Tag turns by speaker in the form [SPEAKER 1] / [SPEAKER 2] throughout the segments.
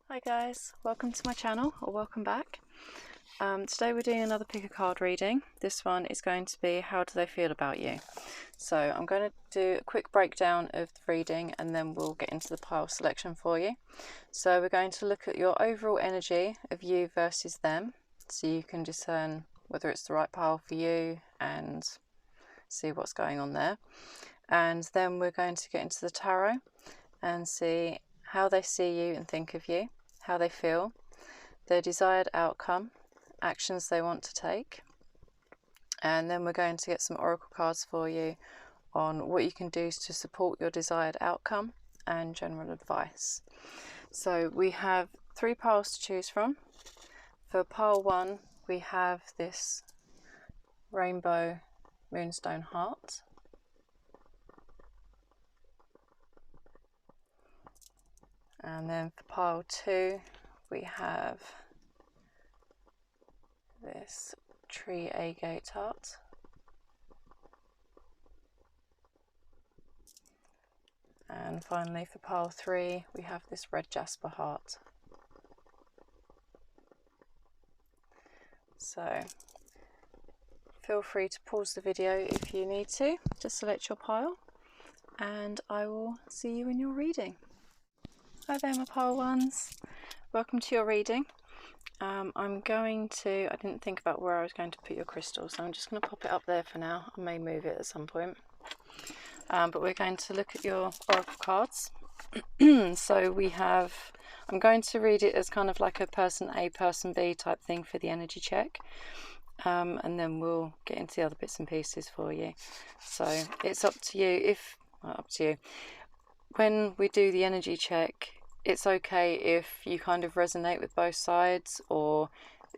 [SPEAKER 1] Hi guys, welcome to my channel, or welcome back. Today we're doing another pick a card reading. This one is going to be how do they feel about you. So I'm going to do a quick breakdown of the reading and then we'll get into the pile selection for you. So we're going to look at your overall energy of you versus them, so you can discern whether it's the right pile for you and see what's going on there. And then we're going to get into the tarot and see how they see you and think of you, how they feel, their desired outcome, actions they want to take, and then we're going to get some oracle cards for you on what you can do to support your desired outcome and general advice. So we have 3 piles to choose from. For pile 1 we have this rainbow moonstone heart. And then for pile 2 we have this tree agate heart. And finally for pile 3 we have this red jasper heart. So feel free to pause the video if you need to select your pile, and I will see you in your reading. Hi there my pile ones, welcome to your reading. I didn't think about where I was going to put your crystal, so I'm just going to pop it up there for now. I may move it at some point. But we're going to look at your oracle cards. So we have, I'm going to read it as kind of like a person A, person B type thing for the energy check. And then we'll get into the other bits and pieces for you. So it's up to you when we do the energy check. It's okay if you kind of resonate with both sides, or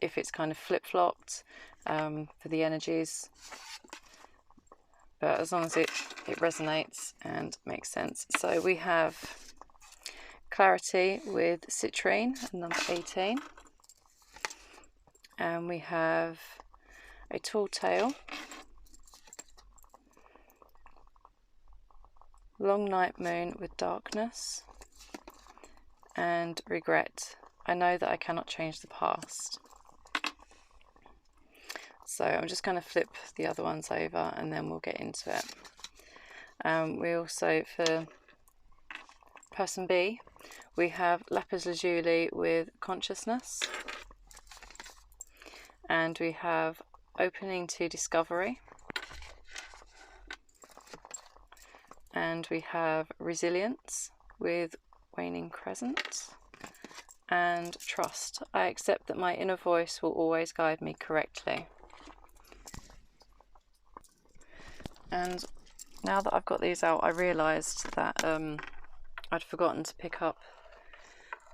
[SPEAKER 1] if it's kind of flip-flopped for the energies, but as long as it resonates and makes sense. So we have clarity with citrine, number 18, and we have a tall tale, long night moon with darkness, and regret. I know that I cannot change the past. So I'm just going to flip the other ones over and then we'll get into it. We also, for person B, we have lapis lazuli with consciousness, and we have opening to discovery, and we have resilience with waning crescent, and trust. I accept that my inner voice will always guide me correctly. And now that I've got these out, I realised that I'd forgotten to pick up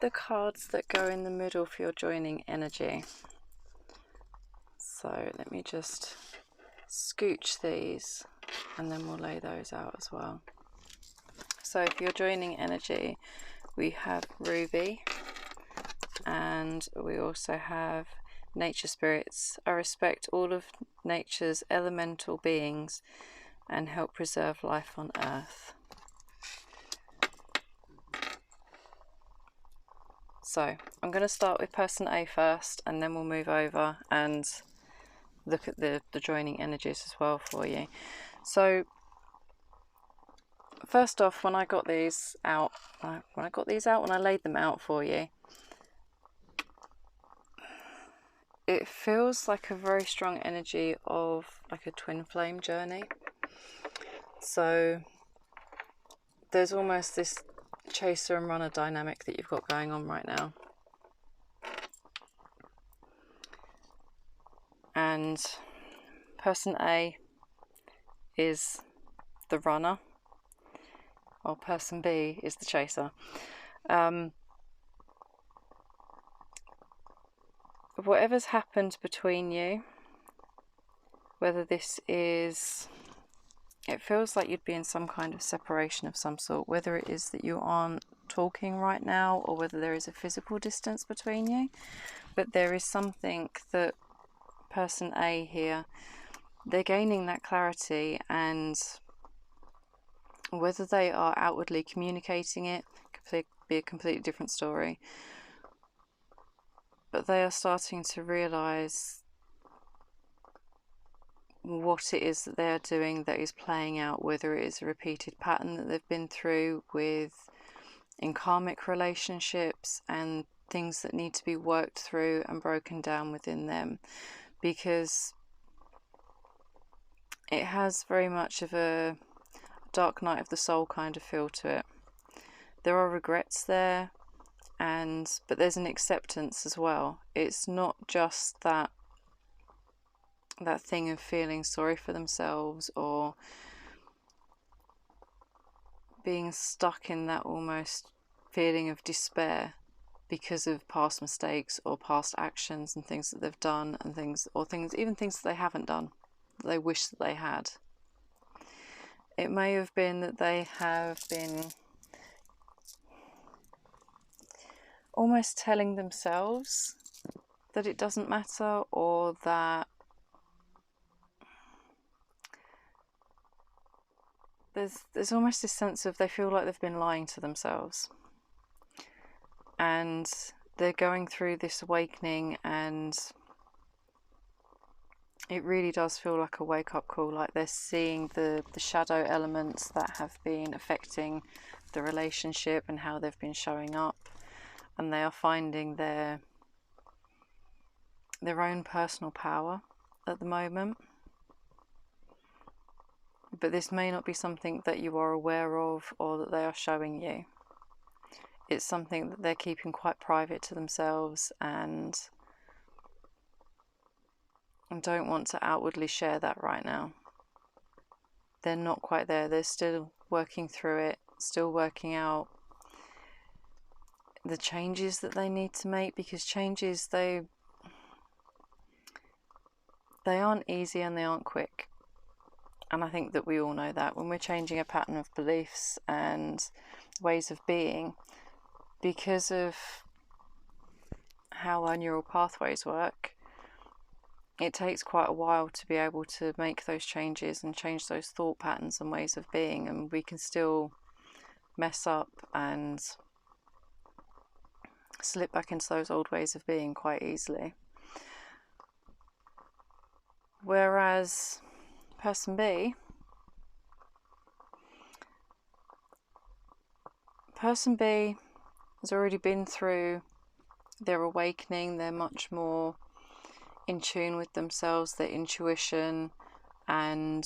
[SPEAKER 1] the cards that go in the middle for your joining energy. So let me just scooch these and then we'll lay those out as well. So for your joining energy we have ruby, and we also have nature spirits. I respect all of nature's elemental beings and help preserve life on earth. So I'm going to start with person A first, and then we'll move over and look at the joining energies as well for you. So first off, when I got these out, when I laid them out for you, it feels like a very strong energy of like a twin flame journey. So there's almost this chaser and runner dynamic that you've got going on right now. And person A is the runner, while person B is the chaser. Whatever's happened between you, whether this is, it feels like you'd be in some kind of separation of some sort, whether it is that you aren't talking right now or whether there is a physical distance between you, but there is something that person A here, they're gaining that clarity, and whether they are outwardly communicating it could be a completely different story, but they are starting to realise what it is that they're doing that is playing out, whether it is a repeated pattern that they've been through in karmic relationships and things that need to be worked through and broken down within them, because it has very much of a dark night of the soul kind of feel to it. There are regrets there, but there's an acceptance as well. It's not just that thing of feeling sorry for themselves or being stuck in that almost feeling of despair because of past mistakes or past actions and things that they've done, and even things that they haven't done that they wish that they had. It may have been that they have been almost telling themselves that it doesn't matter, or that there's almost this sense of they feel like they've been lying to themselves, and they're going through this awakening, and it really does feel like a wake-up call, like they're seeing the shadow elements that have been affecting the relationship and how they've been showing up, and they are finding their own personal power at the moment. But this may not be something that you are aware of or that they are showing you. It's something that they're keeping quite private to themselves and don't want to outwardly share that right now. They're not quite there. They're still working through it, still working out the changes that they need to make, because changes, they aren't easy and they aren't quick. And I think that we all know that when we're changing a pattern of beliefs and ways of being, because of how our neural pathways work, it takes quite a while to be able to make those changes and change those thought patterns and ways of being, and we can still mess up and slip back into those old ways of being quite easily. Whereas person B has already been through their awakening. They're much more in tune with themselves, their intuition, and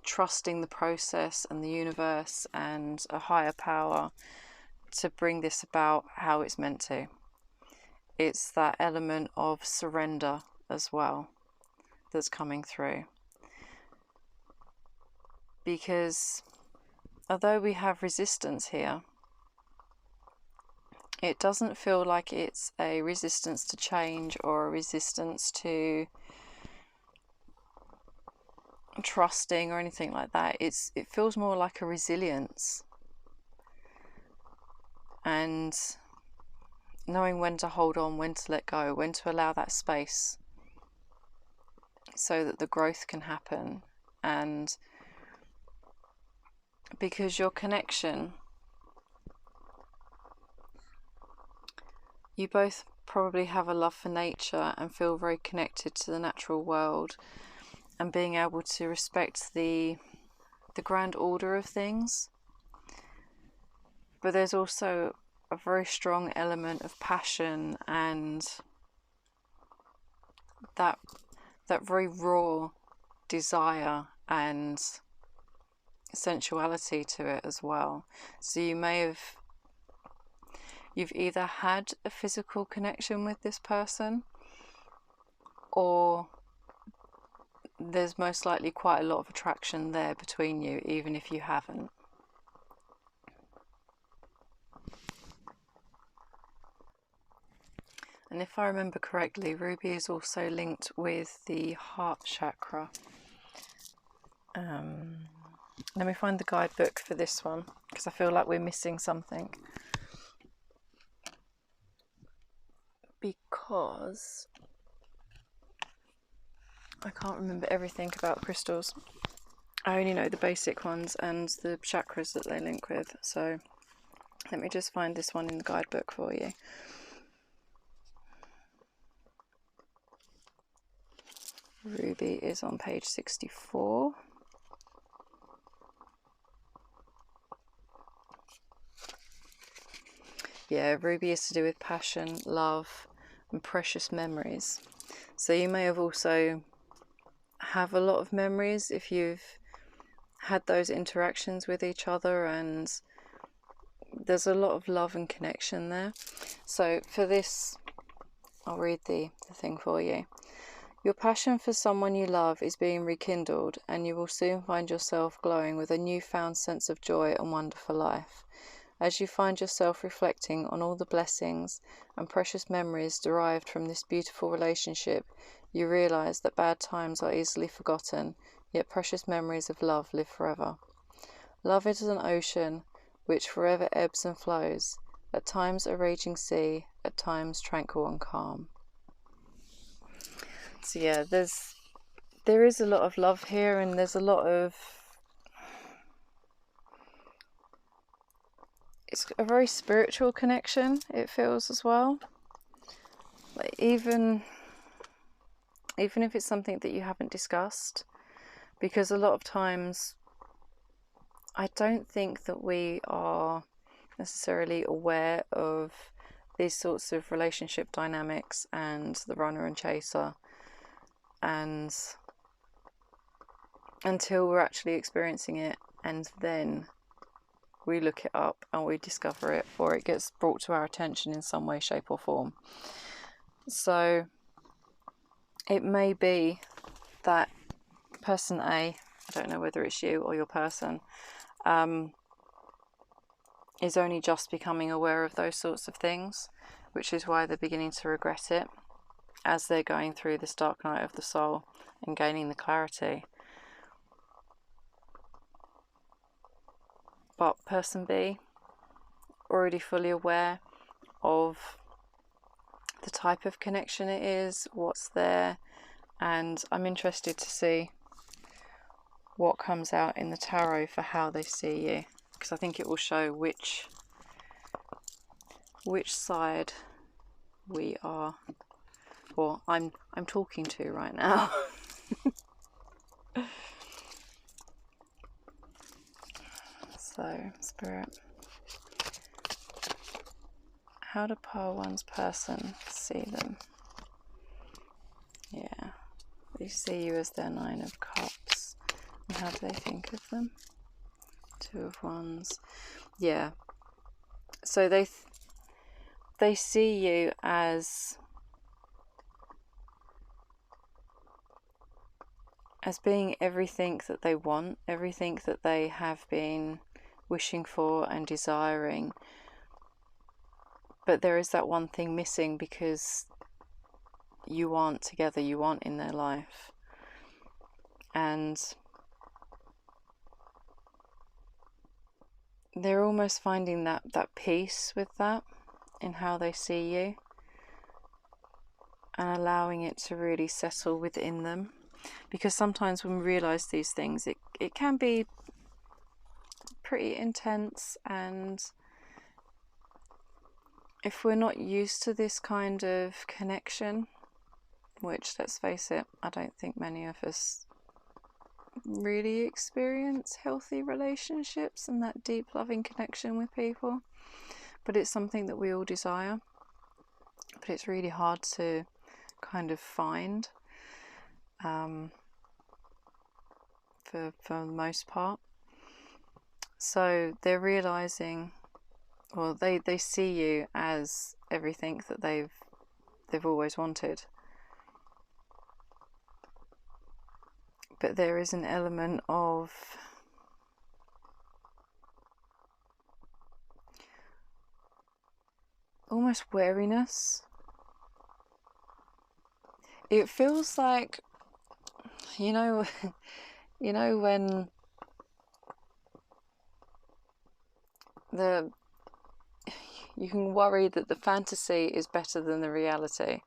[SPEAKER 1] trusting the process and the universe and a higher power to bring this about how it's meant to. It's that element of surrender as well that's coming through. Because although we have resistance here, it doesn't feel like it's a resistance to change or a resistance to trusting or anything like that. It feels more like a resilience and knowing when to hold on, when to let go, when to allow that space so that the growth can happen. And because your connection, you both probably have a love for nature and feel very connected to the natural world and being able to respect the grand order of things. But there's also a very strong element of passion and that very raw desire and sensuality to it as well. So you've either had a physical connection with this person, or there's most likely quite a lot of attraction there between you, even if you haven't. And if I remember correctly, ruby is also linked with the heart chakra. Let me find the guidebook for this one, because I feel like we're missing something. Because I can't remember everything about crystals. I only know the basic ones and the chakras that they link with. So let me just find this one in the guidebook for you. Ruby is on page 64. Yeah, Ruby is to do with passion, love, and precious memories. So you may have also have a lot of memories if you've had those interactions with each other, and there's a lot of love and connection there. So for this, I'll read the thing for you. Your passion for someone you love is being rekindled, and you will soon find yourself glowing with a newfound sense of joy and wonder for life. As you find yourself reflecting on all the blessings and precious memories derived from this beautiful relationship, you realize that bad times are easily forgotten, yet precious memories of love live forever. Love is an ocean which forever ebbs and flows, at times a raging sea, at times tranquil and calm. So yeah, there is a lot of love here, and there's a lot of, it's a very spiritual connection, it feels, as well. Like even if it's something that you haven't discussed, because a lot of times I don't think that we are necessarily aware of these sorts of relationship dynamics and the runner and chaser, and until we're actually experiencing it, and then we look it up and we discover it, or it gets brought to our attention in some way, shape or form. So it may be that person A, I don't know whether it's you or your person, is only just becoming aware of those sorts of things, which is why they're beginning to regret it as they're going through this dark night of the soul and gaining the clarity. But person B, already fully aware of the type of connection it is, what's there, and I'm interested to see what comes out in the tarot for how they see you, because I think it will show which side we are, or I'm talking to right now. So, Spirit, how do pile one's person see them? Yeah, they see you as their Nine of Cups. And how do they think of them? Two of Wands. Yeah. So they see you as being everything that they want, everything that they have been wishing for and desiring. But there is that one thing missing, because you aren't together, you aren't in their life. And they're almost finding that peace with that in how they see you, and allowing it to really settle within them. Because sometimes when we realise these things, it can be pretty intense, and if we're not used to this kind of connection, which, let's face it, I don't think many of us really experience healthy relationships and that deep loving connection with people, but it's something that we all desire, but it's really hard to kind of find for the most part. So they're realizing, well, they see you as everything that they've always wanted. But there is an element of almost wariness. It feels like, you know when you can worry that the fantasy is better than the reality,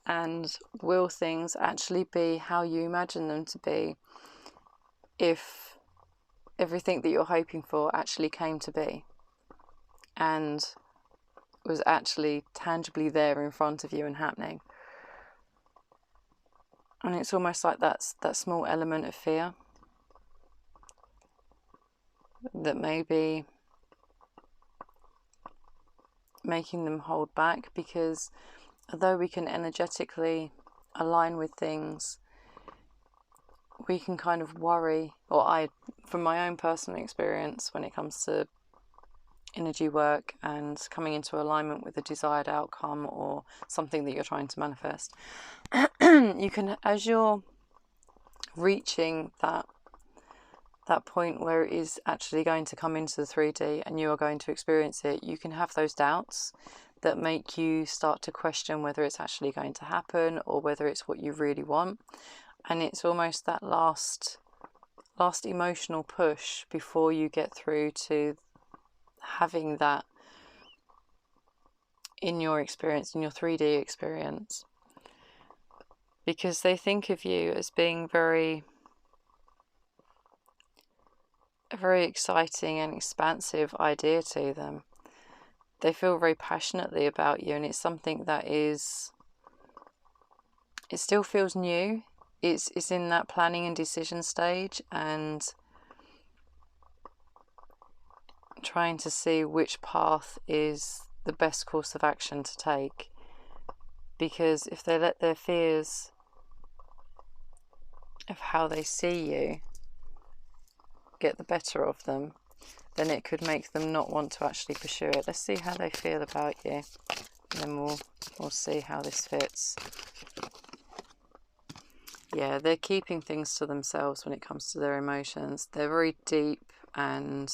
[SPEAKER 1] and will things actually be how you imagine them to be if everything that you're hoping for actually came to be and was actually tangibly there in front of you and happening. And it's almost like that small element of fear that may be making them hold back, because although we can energetically align with things, we can kind of worry, or I, from my own personal experience, when it comes to energy work and coming into alignment with a desired outcome or something that you're trying to manifest, you can, as you're reaching that point where it is actually going to come into the 3D and you are going to experience it, you can have those doubts that make you start to question whether it's actually going to happen or whether it's what you really want. And it's almost that last emotional push before you get through to having that in your experience, in your 3D experience. Because they think of you as being a very exciting and expansive idea to them. They feel very passionately about you, and it's something that is, it still feels new. It's in that planning and decision stage, and trying to see which path is the best course of action to take. Because if they let their fears of how they see you get the better of them, then it could make them not want to actually pursue it. Let's see how they feel about you, and then we'll see how this fits. Yeah, they're keeping things to themselves when it comes to their emotions. They're very deep, and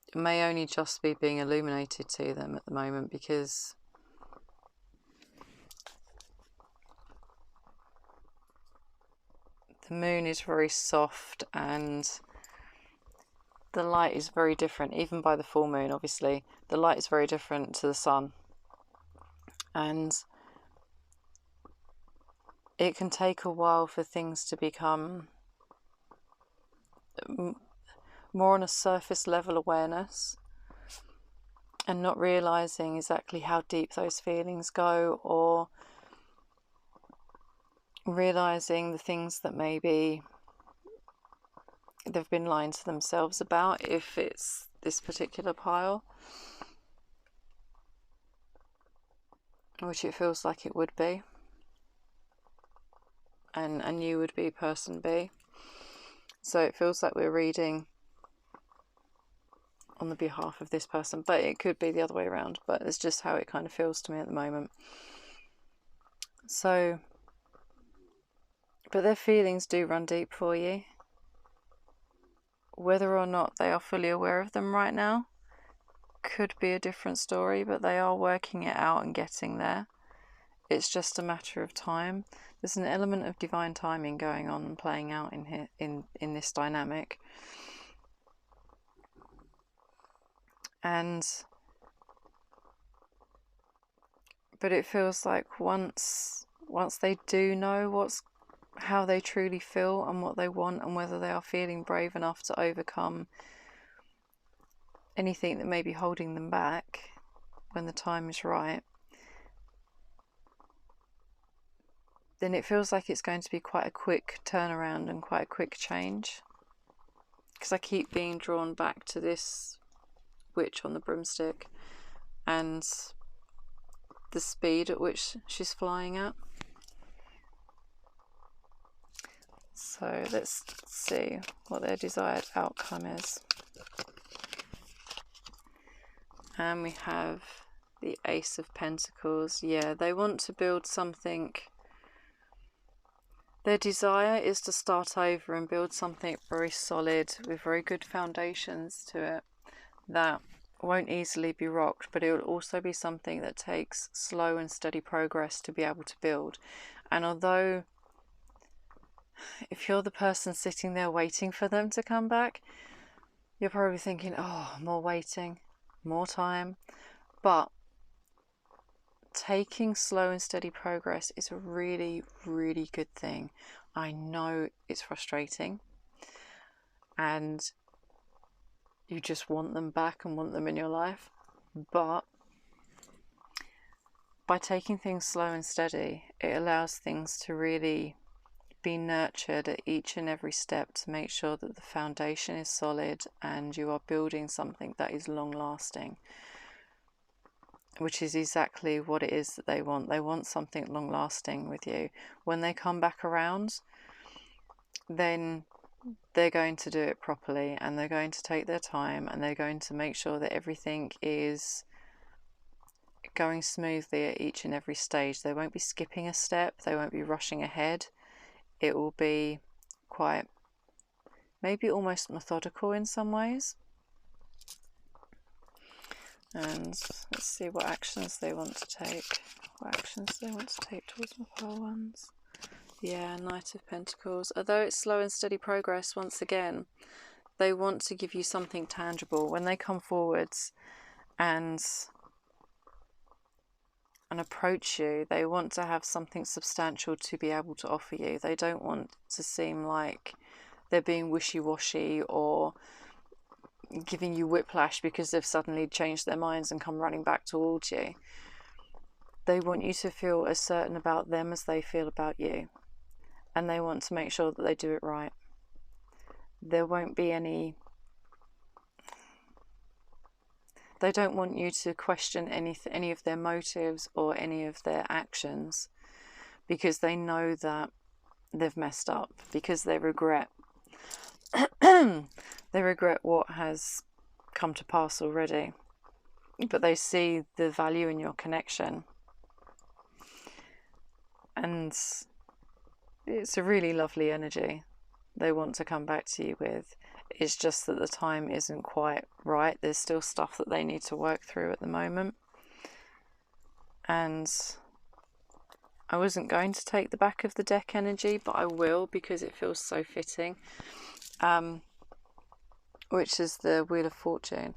[SPEAKER 1] it may only just be being illuminated to them at the moment, because the moon is very soft and the light is very different. Even by the full moon, obviously, the light is very different to the sun. And it can take a while for things to become more on a surface level awareness, and not realizing exactly how deep those feelings go, or realizing the things that maybe they've been lying to themselves about, if it's this particular pile, which it feels like it would be, and you would be person B. So it feels like we're reading on the behalf of this person, but it could be the other way around, but it's just how it kind of feels to me at the moment. So, but their feelings do run deep for you. Whether or not they are fully aware of them right now could be a different story, but they are working it out and getting there. It's just a matter of time. There's an element of divine timing going on and playing out in here, in this dynamic. But it feels like once they do know how they truly feel and what they want, and whether they are feeling brave enough to overcome anything that may be holding them back when the time is right, then it feels like it's going to be quite a quick turnaround and quite a quick change. Because I keep being drawn back to this witch on the broomstick and the speed at which she's flying at. So let's see what their desired outcome is. And we have the Ace of Pentacles. Yeah, they want to build something. Their desire is to start over and build something very solid with very good foundations to it that won't easily be rocked, but it will also be something that takes slow and steady progress to be able to build. And although if you're the person sitting there waiting for them to come back, you're probably thinking, oh, more waiting, more time. But taking slow and steady progress is a really, really good thing. I know it's frustrating, and you just want them back and want them in your life, but by taking things slow and steady, it allows things to really be nurtured at each and every step to make sure that the foundation is solid and you are building something that is long lasting, which is exactly what it is that they want. They want something long lasting with you. When they come back around, then they're going to do it properly, and they're going to take their time, and they're going to make sure that everything is going smoothly at each and every stage. They won't be skipping a step, they won't be rushing ahead. It will be quite, maybe almost methodical in some ways. And let's see what actions they want to take. What actions they want to take towards my pearl ones. Yeah, Knight of Pentacles. Although it's slow and steady progress, once again, they want to give you something tangible. When they come forwards and approach you, they want to have something substantial to be able to offer you. They don't want to seem like they're being wishy-washy or giving you whiplash because they've suddenly changed their minds and come running back towards you. They want you to feel as certain about them as they feel about you, and they want to make sure that they do it right. There won't be any... They don't want you to question any of their motives or any of their actions, because they know that they've messed up, because they regret they regret what has come to pass already, but they see the value in your connection, and it's a really lovely energy they want to come back to you with. It's just that the time isn't quite right. There's still stuff that they need to work through at the moment. And I wasn't going to take the back of the deck energy, but I will because it feels so fitting. Which is the Wheel of Fortune.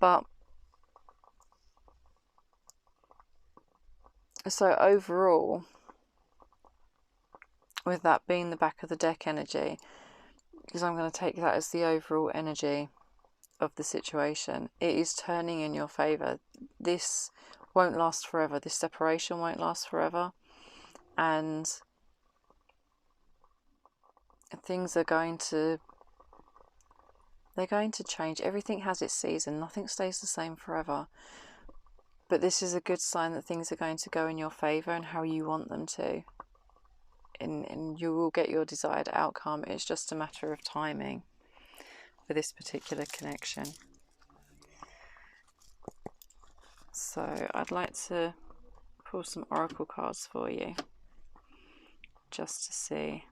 [SPEAKER 1] But so overall, with that being the back of the deck energy, because I'm going to take that as the overall energy of the situation, it is turning in your favour. This won't last forever. This separation won't last forever. And things are going to... they're going to change. Everything has its season. Nothing stays the same forever. But this is a good sign that things are going to go in your favour and how you want them to. And you will get your desired outcome. It's just a matter of timing for this particular connection. So I'd like to pull some oracle cards for you, just to see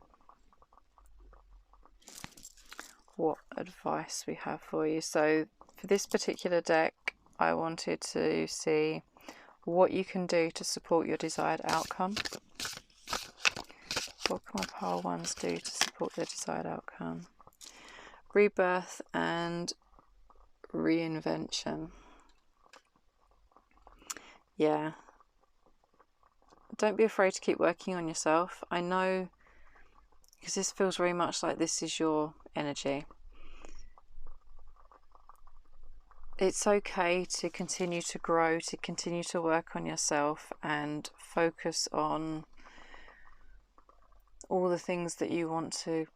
[SPEAKER 1] what advice we have for you. So for this particular deck, I wanted to see what you can do to support your desired outcome. What can my pile ones do to support their desired outcome? Rebirth and reinvention. Yeah. Don't be afraid to keep working on yourself. I know, because this feels very much like this is your energy. It's okay to continue to grow, to continue to work on yourself and focus on all the things that you want to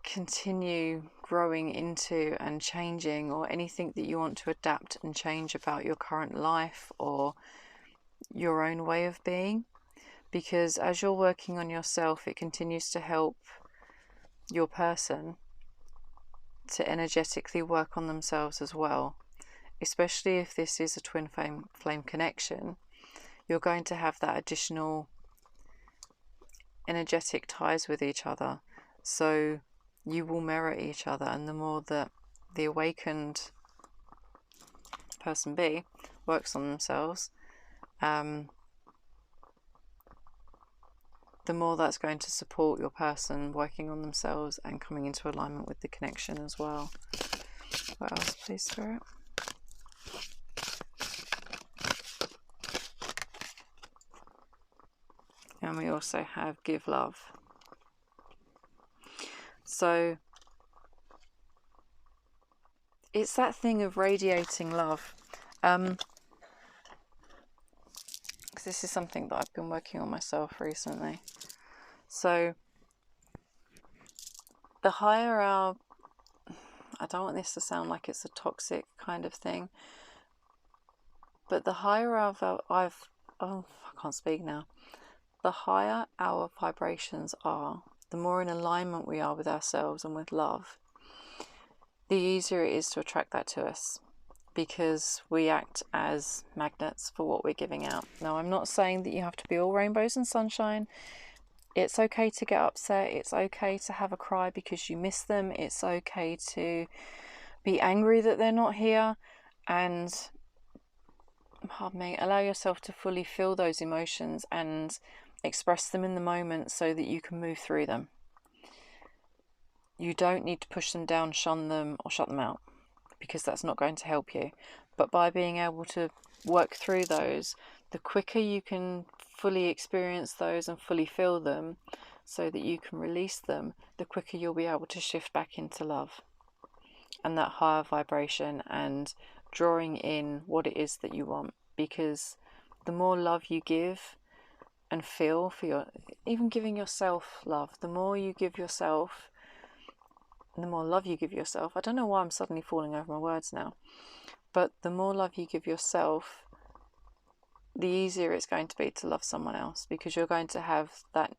[SPEAKER 1] continue growing into and changing, or anything that you want to adapt and change about your current life or your own way of being. Because as you're working on yourself, it continues to help your person to energetically work on themselves as well. Especially if this is a twin flame connection, you're going to have that additional energetic ties with each other, so you will mirror each other. And the more that the awakened person B works on themselves, the more that's going to support your person working on themselves and coming into alignment with the connection as well. What else, please, Spirit? And we also have give love. So it's that thing of radiating love. this is something that I've been working on myself recently. So the higher our, I don't want this to sound like it's a toxic kind of thing, but the higher I can't speak now. The higher our vibrations are, the more in alignment we are with ourselves and with love, the easier it is to attract that to us, because we act as magnets for what we're giving out. Now, I'm not saying that you have to be all rainbows and sunshine. It's okay to get upset. It's okay to have a cry because you miss them. It's okay to be angry that they're not here, and pardon me, allow yourself to fully feel those emotions and express them in the moment so that you can move through them. You don't need to push them down, shun them, or shut them out, because that's not going to help you. But by being able to work through those, the quicker you can fully experience those and fully feel them so that you can release them, the quicker you'll be able to shift back into love and that higher vibration and drawing in what it is that you want. Because the more love you give and feel for your, even giving yourself love, the more you give yourself, the more love you give yourself. I don't know why I'm suddenly falling over my words now, but the more love you give yourself, the easier it's going to be to love someone else, because you're going to have that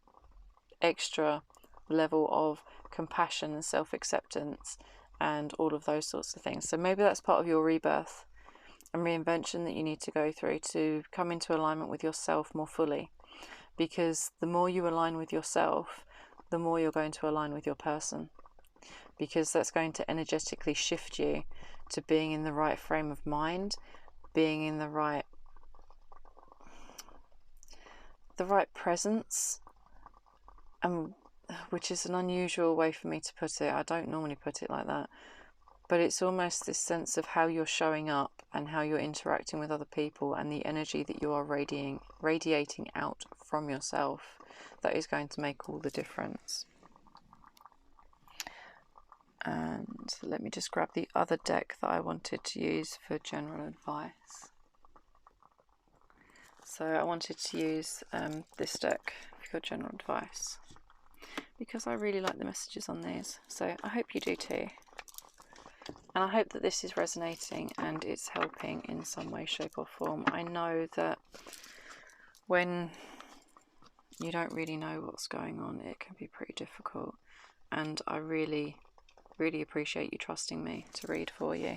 [SPEAKER 1] extra level of compassion and self-acceptance and all of those sorts of things. So maybe that's part of your rebirth and reinvention that you need to go through to come into alignment with yourself more fully, because the more you align with yourself, the more you're going to align with your person, because that's going to energetically shift you to being in the right frame of mind, being in the right presence, which is an unusual way for me to put it. I don't normally put it like that, but it's almost this sense of how you're showing up and how you're interacting with other people and the energy that you are radiating out from yourself that is going to make all the difference. And let me just grab the other deck that I wanted to use for general advice. So I wanted to use this deck for general advice because I really like the messages on these. So I hope you do too. And I hope that this is resonating and it's helping in some way, shape or form. I know that when you don't really know what's going on, it can be pretty difficult. And I really appreciate you trusting me to read for you,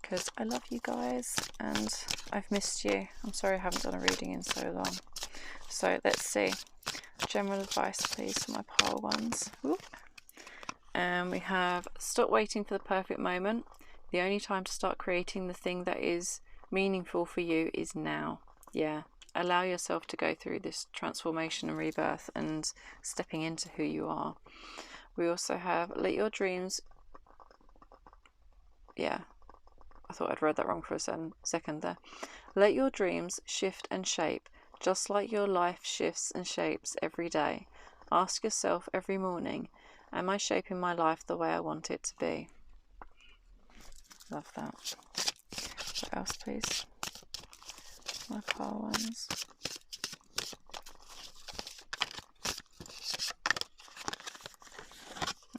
[SPEAKER 1] because I love you guys and I've missed you. I'm sorry I haven't done a reading in so long. So let's see. General advice please for my pile ones. Ooh. And we have, stop waiting for the perfect moment. The only time to start creating the thing that is meaningful for you is now. Yeah, allow yourself to go through this transformation and rebirth and stepping into who you are. We also have, let your dreams, yeah, I thought I'd read that wrong for a second there. Let your dreams shift and shape, just like your life shifts and shapes every day. Ask yourself every morning, am I shaping my life the way I want it to be? Love that. What else, please? My pile ones.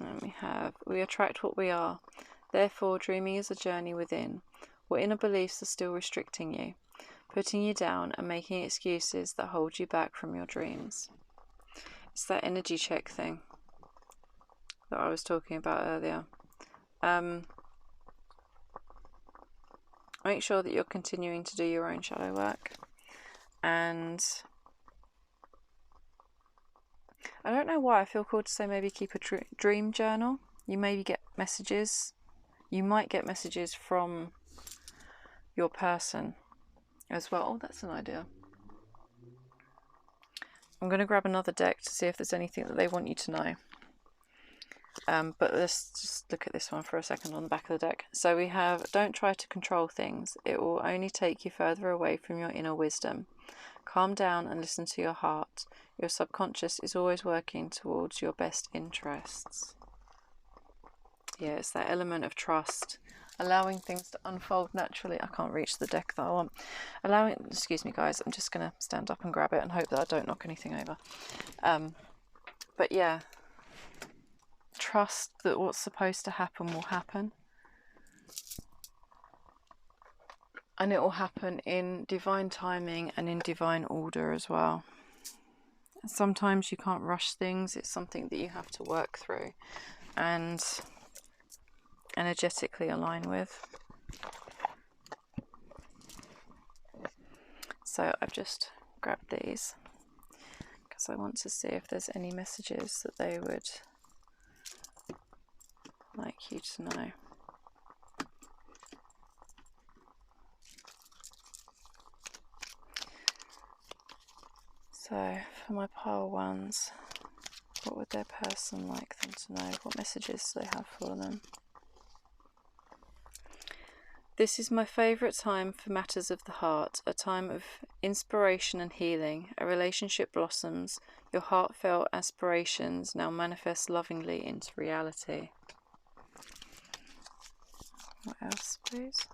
[SPEAKER 1] And we have, we attract what we are. Therefore, dreaming is a journey within. What inner beliefs are still restricting you, putting you down and making excuses that hold you back from your dreams? It's that energy check thing that I was talking about earlier. Make sure that you're continuing to do your own shadow work. And I don't know why I feel called to say maybe keep a dream journal. You maybe get messages. You might get messages from your person as well. Oh, that's an idea. I'm going to grab another deck to see if there's anything that they want you to know. But let's just look at this one for a second on the back of the deck. So we have, don't try to control things. It will only take you further away from your inner wisdom. Calm down and listen to your heart. Your subconscious is always working towards your best interests. Yeah, it's that element of trust allowing things to unfold naturally. I can't reach the deck that I want. Allowing, excuse me guys, I'm just going to stand up and grab it and hope that I don't knock anything over. But yeah, trust that what's supposed to happen will happen. And it will happen in divine timing and in divine order as well. Sometimes you can't rush things. It's something that you have to work through and energetically align with. So I've just grabbed these because I want to see if there's any messages that they would like you to know. So for my pile ones, what would their person like them to know? What messages do they have for them? This is my favourite time for matters of the heart, a time of inspiration and healing. A relationship blossoms. Your heartfelt aspirations now manifest lovingly into reality. What else, please?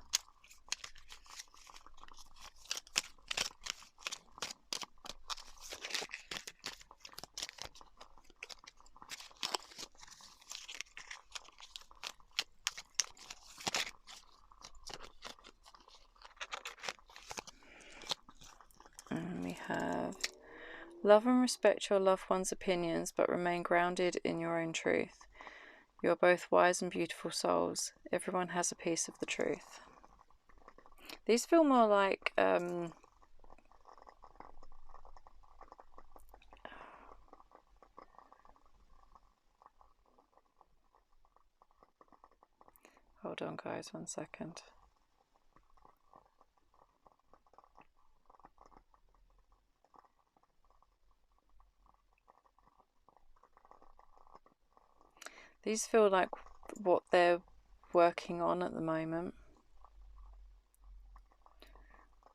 [SPEAKER 1] And we have, love and respect your loved one's opinions, but remain grounded in your own truth. You are both wise and beautiful souls. Everyone has a piece of the truth. These feel more like hold on guys, 1 second. These feel like what they're working on at the moment.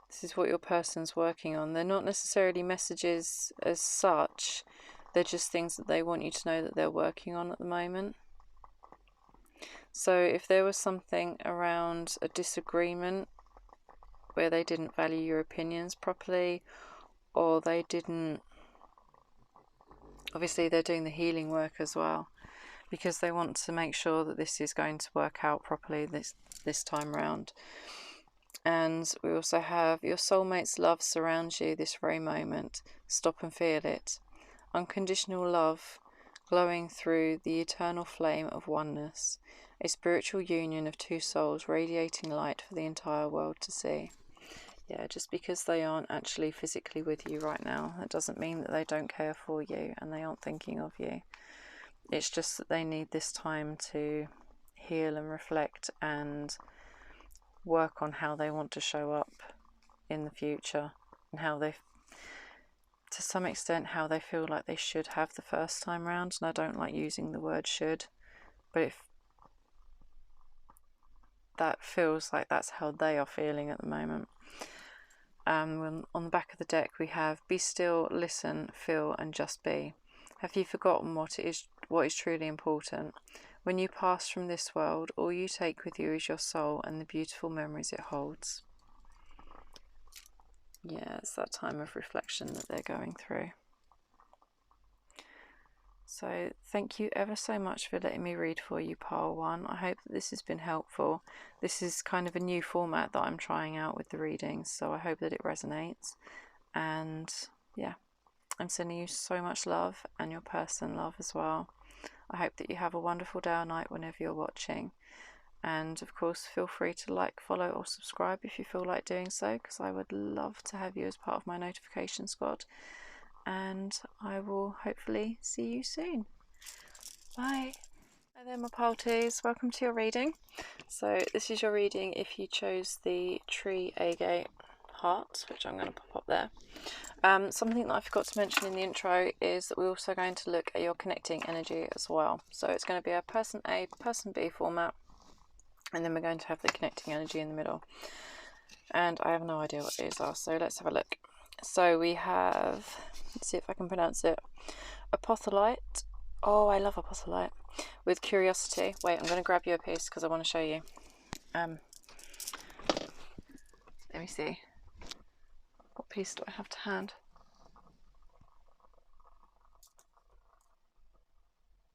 [SPEAKER 1] This is what your person's working on. They're not necessarily messages as such. They're just things that they want you to know that they're working on at the moment. So if there was something around a disagreement where they didn't value your opinions properly, or they didn't, obviously they're doing the healing work as well, because they want to make sure that this is going to work out properly this time round. And we also have, your soulmate's love surrounds you this very moment. Stop and feel it. Unconditional love glowing through the eternal flame of oneness. A spiritual union of two souls radiating light for the entire world to see. Yeah, just because they aren't actually physically with you right now, that doesn't mean that they don't care for you and they aren't thinking of you. It's just that they need this time to heal and reflect and work on how they want to show up in the future, and how they, to some extent, how they feel like they should have the first time round. And I don't like using the word should, but if that feels like that's how they are feeling at the moment. On the back of the deck we have, be still, listen, feel and just be. Have you forgotten what is truly important? When you pass from this world, all you take with you is your soul and the beautiful memories it holds. Yeah, it's that time of reflection that they're going through. So thank you ever so much for letting me read for you, pile one. I hope that this has been helpful. This is kind of a new format that I'm trying out with the readings, so I hope that it resonates. And yeah, I'm sending you so much love, and your person love as well. I hope that you have a wonderful day or night whenever you're watching. And of course, feel free to like, follow or subscribe if you feel like doing so, because I would love to have you as part of my notification squad. And I will hopefully see you soon. Bye. Hi there, my parties. Welcome to your reading. So this is your reading if you chose the tree agate heart, which I'm going to pop up there. Something that I forgot to mention in the intro is that we're also going to look at your connecting energy as well. So it's going to be a person A, person B format, and then we're going to have the connecting energy in the middle. And I have no idea what these are, so let's have a look. So we have, let's see if I can pronounce it, apotholite. Oh, I love apotholite. With curiosity. Wait, I'm going to grab you a piece because I want to show you. Let me see. What piece do I have to hand?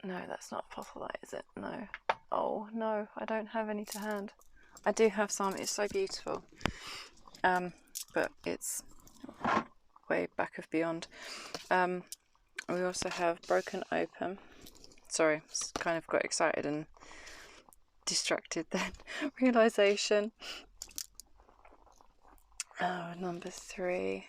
[SPEAKER 1] No, that's not fossilite, is it? No. Oh, no, I don't have any to hand. I do have some. It's so beautiful. But it's way back of beyond. We also have broken open. Sorry, kind of got excited and distracted then. Realization. Number 3.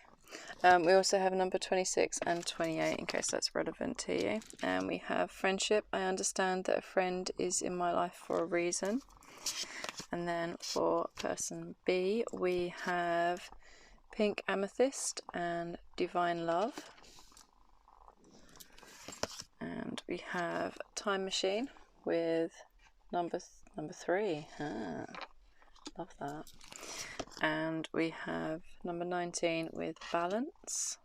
[SPEAKER 1] We also have number 26 and 28 in case that's relevant to you. And we have friendship. I understand that a friend is in my life for a reason. And then for person B, we have pink amethyst and divine love. And we have time machine with number 3. Love that. And we have number 19 with balance.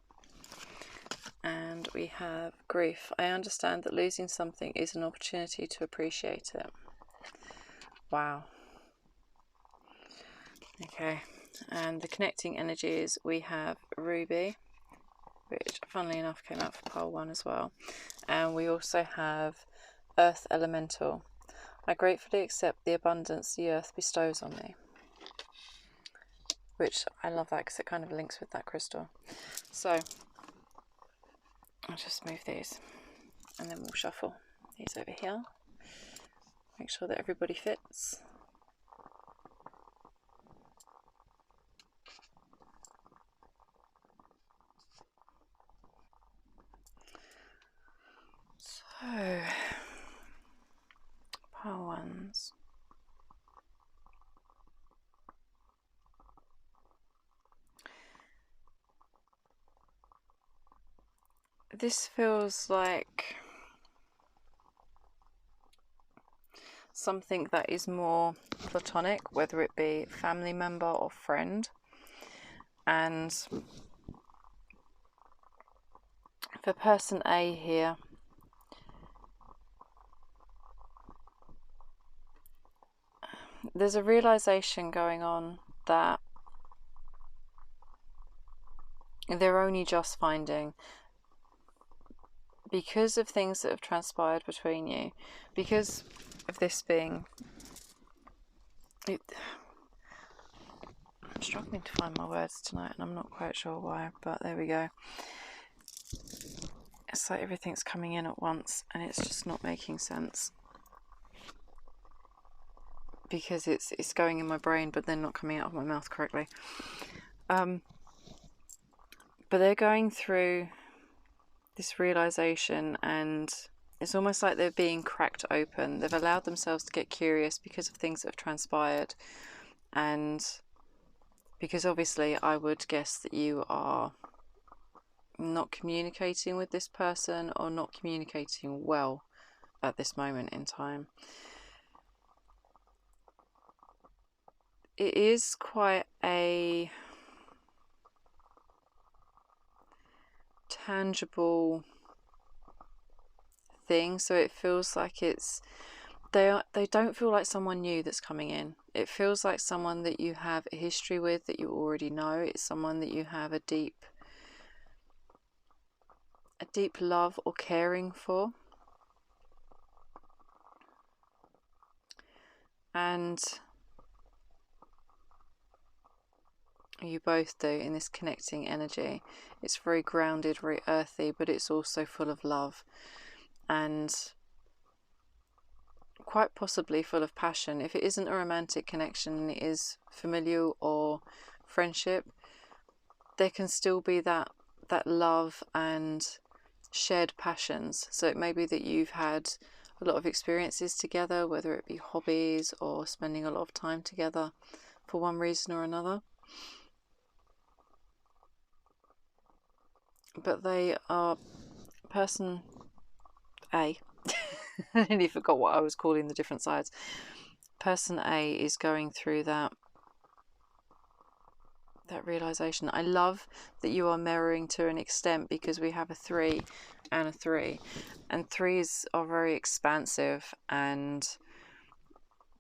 [SPEAKER 1] And we have grief. I understand that losing something is an opportunity to appreciate it. Wow. Okay. And the connecting energies, we have ruby, which funnily enough came out for pile 1 as well. And we also have earth elemental. I gratefully accept the abundance the earth bestows on me. Which I love that because it kind of links with that crystal. So I'll just move these and then we'll shuffle these over here. Make sure that everybody fits. So, pile 1s. This feels like something that is more platonic, whether it be family member or friend. And for person A here, there's a realization going on that they're only just finding, because of things that have transpired between you, because of this being... I'm struggling to find my words tonight and I'm not quite sure why, but there we go. It's like everything's coming in at once and it's just not making sense. Because it's going in my brain but then not coming out of my mouth correctly. But they're going through this realization and it's almost like they're being cracked open. They've allowed themselves to get curious because of things that have transpired, and because obviously I would guess that you are not communicating with this person or not communicating well at this moment in time. It is quite a tangible thing, so it feels like it's they don't feel like someone new that's coming in. It feels like someone that you have a history with, that you already know. It's someone that you have a deep love or caring for. And you both do in this connecting energy. It's very grounded, very earthy, but it's also full of love and quite possibly full of passion. If it isn't a romantic connection, it is familial or friendship, there can still be that love and shared passions. So it may be that you've had a lot of experiences together, whether it be hobbies or spending a lot of time together for one reason or another. But they are person A. I nearly forgot what I was calling the different sides. Person A is going through that realization. I love that you are mirroring to an extent, because we have a 3 and a 3, and 3s are very expansive and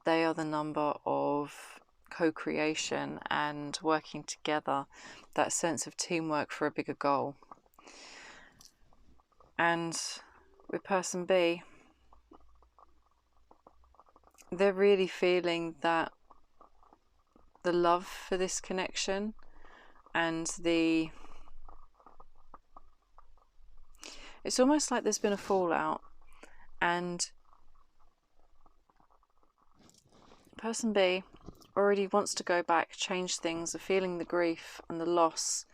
[SPEAKER 1] they are the number of co-creation and working together, that sense of teamwork for a bigger goal. And with person B, they're really feeling that the love for this connection and it's almost like there's been a fallout, and person B already wants to go back, change things, are feeling the grief and the loss,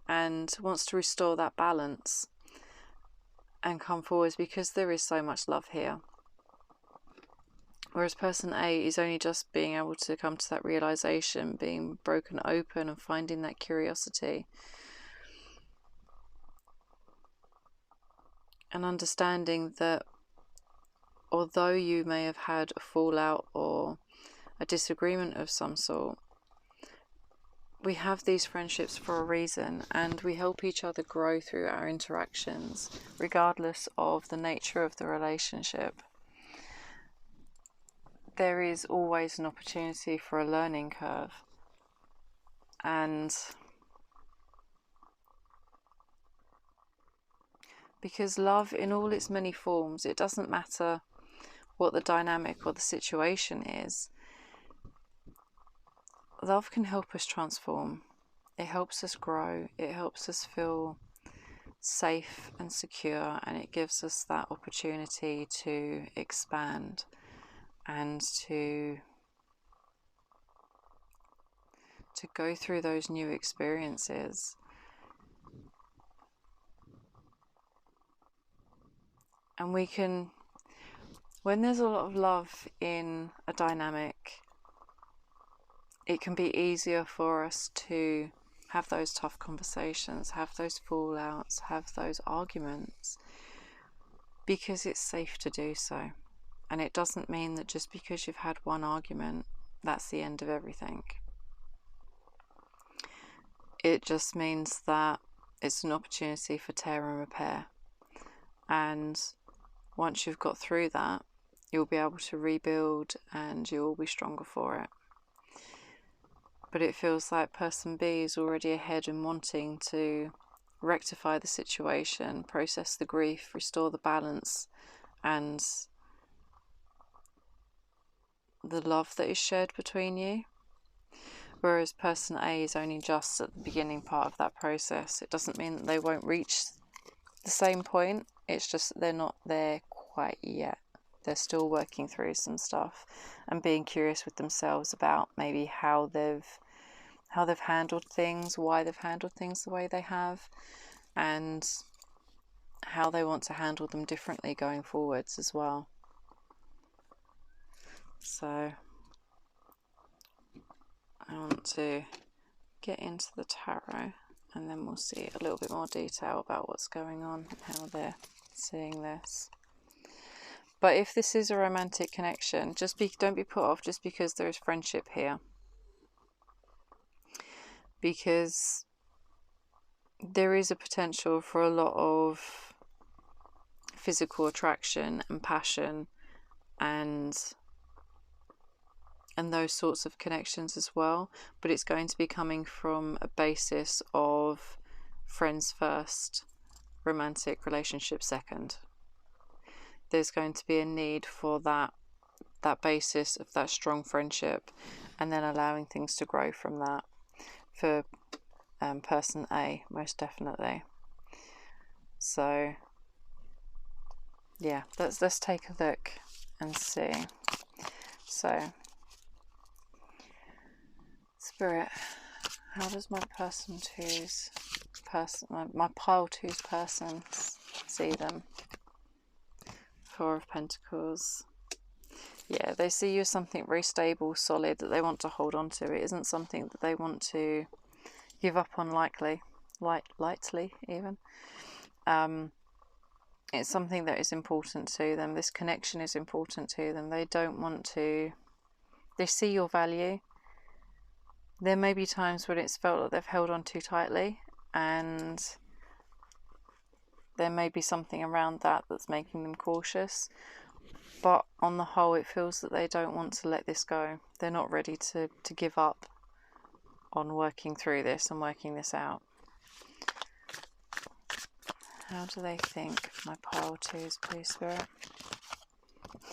[SPEAKER 1] and wants to restore that balance and come forwards because there is so much love here. Whereas person A is only just being able to come to that realization, being broken open and finding that curiosity. And understanding that although you may have had a fallout or a disagreement of some sort, we have these friendships for a reason, and we help each other grow through our interactions, regardless of the nature of the relationship. There is always an opportunity for a learning curve, and because love in all its many forms, it doesn't matter what the dynamic or the situation is, love can help us transform. It helps us grow, it helps us feel safe and secure, and it gives us that opportunity to expand and to go through those new experiences. And we can, when there's a lot of love in a dynamic, it can be easier for us to have those tough conversations, have those fallouts, have those arguments, because it's safe to do so. And it doesn't mean that just because you've had one argument, that's the end of everything. It just means that it's an opportunity for tear and repair. And once you've got through that, you'll be able to rebuild and you'll be stronger for it. But it feels like person B is already ahead and wanting to rectify the situation, process the grief, restore the balance and the love that is shared between you. Whereas person A is only just at the beginning part of that process. It doesn't mean that they won't reach the same point, it's just that they're not there quite yet. They're still working through some stuff and being curious with themselves about maybe how they've handled things, why they've handled things the way they have, and how they want to handle them differently going forwards as well. So I want to get into the tarot and then we'll see a little bit more detail about what's going on and how they're seeing this. But if this is a romantic connection, don't be put off just because there is friendship here. Because there is a potential for a lot of physical attraction and passion and those sorts of connections as well, but it's going to be coming from a basis of friends first, romantic relationship second. There's going to be a need for that basis of that strong friendship, and then allowing things to grow from that for person A, most definitely. So yeah, let's take a look and see. So Spirit, how does my my pile two's person see them? Four of Pentacles. Yeah, they see you as something very stable, solid, that they want to hold on to. It isn't something that they want to give up on lightly even. It's something that is important to them. This connection is important to them. They don't want to... They see your value. There may be times when it's felt like they've held on too tightly, and there may be something around that that's making them cautious. but on the whole it feels that they don't want to let this go. They're not ready to give up on working through this and working this out. How do they think? My pile 2s, please, Spirit.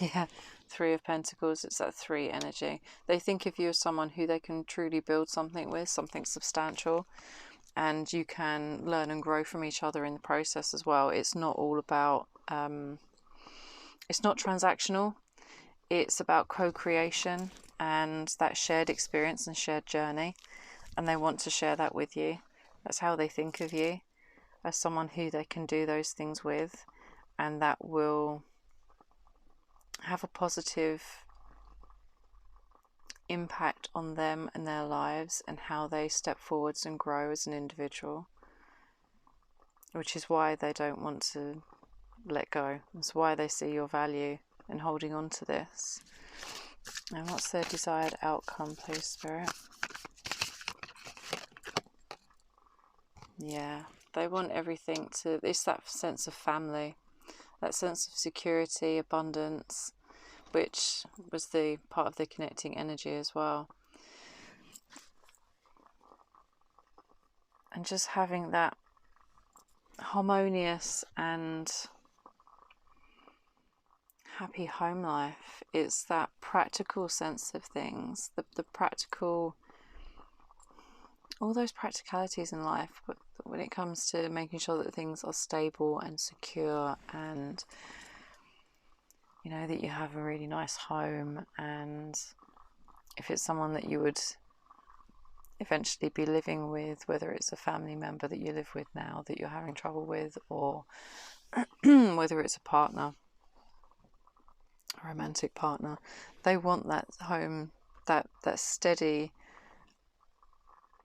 [SPEAKER 1] Yeah, 3 of Pentacles, it's that 3 energy. They think of you as someone who they can truly build something with, something substantial, and you can learn and grow from each other in the process as well. It's not all about, it's not transactional, it's about co-creation and that shared experience and shared journey, and they want to share that with you. That's how they think of you, as someone who they can do those things with, and that will have a positive impact on them and their lives and how they step forwards and grow as an individual, which is why they don't want to let go. It's why they see your value in holding on to this. And what's their desired outcome, please, Spirit? Yeah, they want everything to, it's that sense of family, that sense of security, abundance, which was the part of the connecting energy as well. And just having that harmonious and happy home life. It's that practical sense of things, the practical, all those practicalities in life, but when it comes to making sure that things are stable and secure, and you know that you have a really nice home, and if it's someone that you would eventually be living with, whether it's a family member that you live with now that you're having trouble with, or whether it's a partner, a romantic partner, they want that home, that steady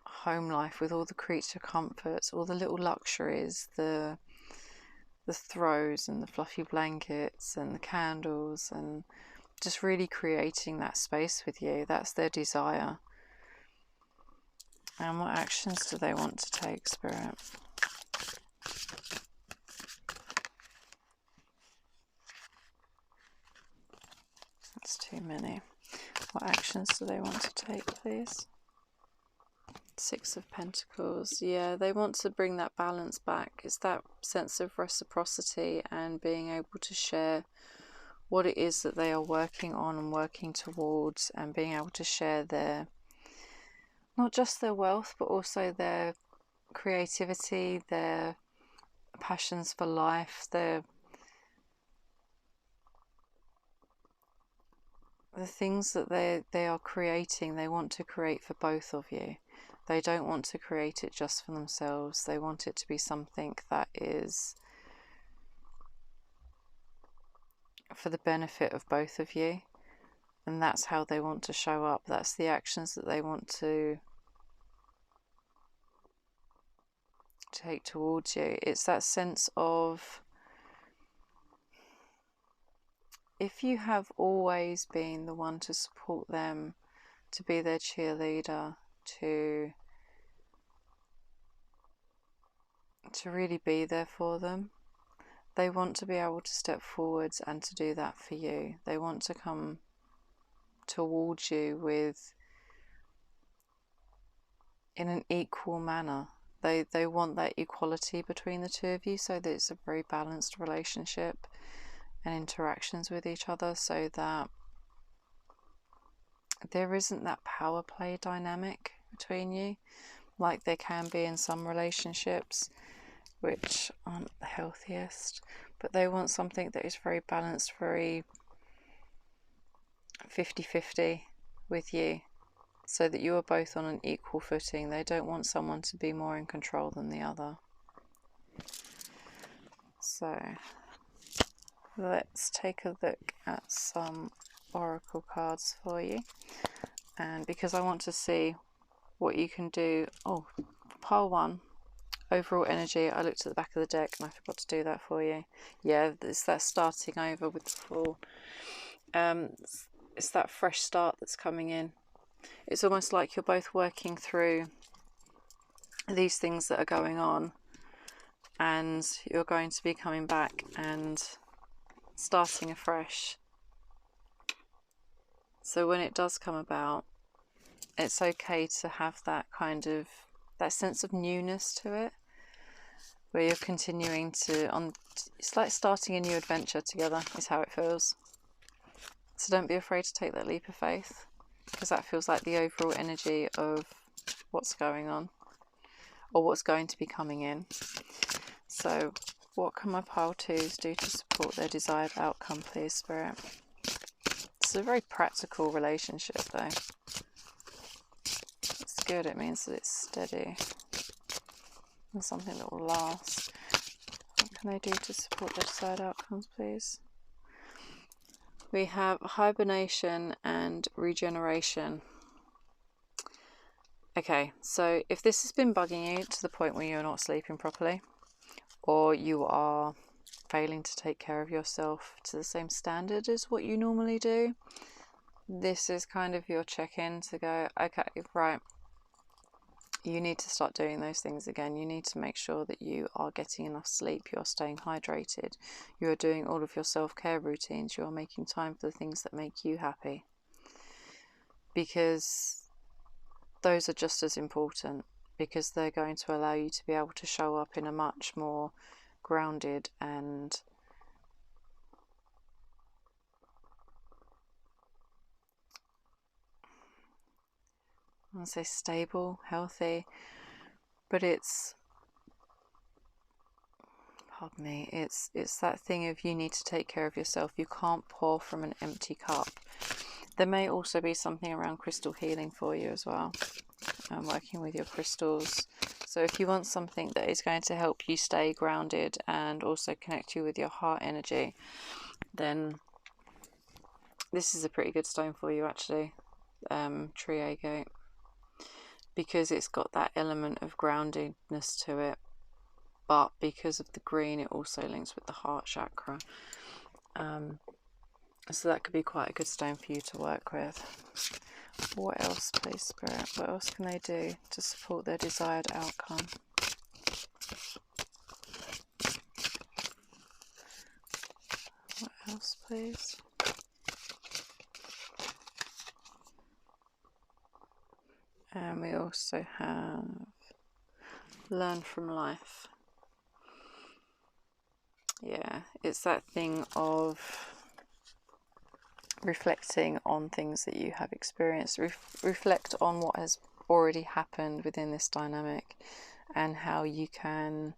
[SPEAKER 1] home life with all the creature comforts, all the little luxuries, the throws and the fluffy blankets and the candles, and just really creating that space with you. That's their desire. And what actions do they want to take, Spirit? That's too many. What actions do they want to take, please? 6 of Pentacles. Yeah, they want to bring that balance back. It's that sense of reciprocity and being able to share what it is that they are working on and working towards, and being able to share their, not just their wealth, but also their creativity, their passions for life, the things that they are creating. They want to create for both of you. They don't want to create it just for themselves. They want it to be something that is for the benefit of both of you. And that's how they want to show up. That's the actions that they want to take towards you. It's that sense of, if you have always been the one to support them, to be their cheerleader, to really be there for them, they want to be able to step forwards and to do that for you. They want to come towards you with, in an equal manner. They want that equality between the two of you, so that it's a very balanced relationship and interactions with each other, so that there isn't that power play dynamic between you like there can be in some relationships, which aren't the healthiest. But they want something that is very balanced, very 50-50 with you, so that you are both on an equal footing. They don't want someone to be more in control than the other. So let's take a look at some oracle cards for you, and because I want to see what you can do. Oh, pile 1, overall energy, I looked at the back of the deck and I forgot to do that for you. Yeah, it's that starting over with the full, it's that fresh start that's coming in. It's almost like you're both working through these things that are going on, and you're going to be coming back and starting afresh So when it does come about, it's okay to have that kind of, that sense of newness to it, where you're continuing to, it's like starting a new adventure together is how it feels. So don't be afraid to take that leap of faith, because that feels like the overall energy of what's going on, or what's going to be coming in. So what can my pile twos do to support their desired outcome, please, Spirit? It's a very practical relationship, though. It's good. It means that it's steady and something that will last. What can they do to support their desired outcomes, please? We have hibernation and regeneration. Okay, so if this has been bugging you to the point where you're not sleeping properly, or you are failing to take care of yourself to the same standard as what you normally do, this is kind of your check-in to go, okay, right, you need to start doing those things again. You need to make sure that you are getting enough sleep, you're staying hydrated, you're doing all of your self-care routines, you're making time for the things that make you happy, because those are just as important, because they're going to allow you to be able to show up in a much more grounded and I want to say stable, healthy, but it's, pardon me, it's that thing of you need to take care of yourself. You can't pour from an empty cup. There may also be something around crystal healing for you as well, working with your crystals. So if you want something that is going to help you stay grounded and also connect you with your heart energy, then this is a pretty good stone for you, actually, tree agate, because it's got that element of groundedness to it, but because of the green it also links with the heart chakra, so that could be quite a good stone for you to work with. What else, please, Spirit? What else can they do to support their desired outcome? What else, please? And we also have learn from life. Yeah, it's that thing of reflecting on things that you have experienced. Reflect on what has already happened within this dynamic and how you can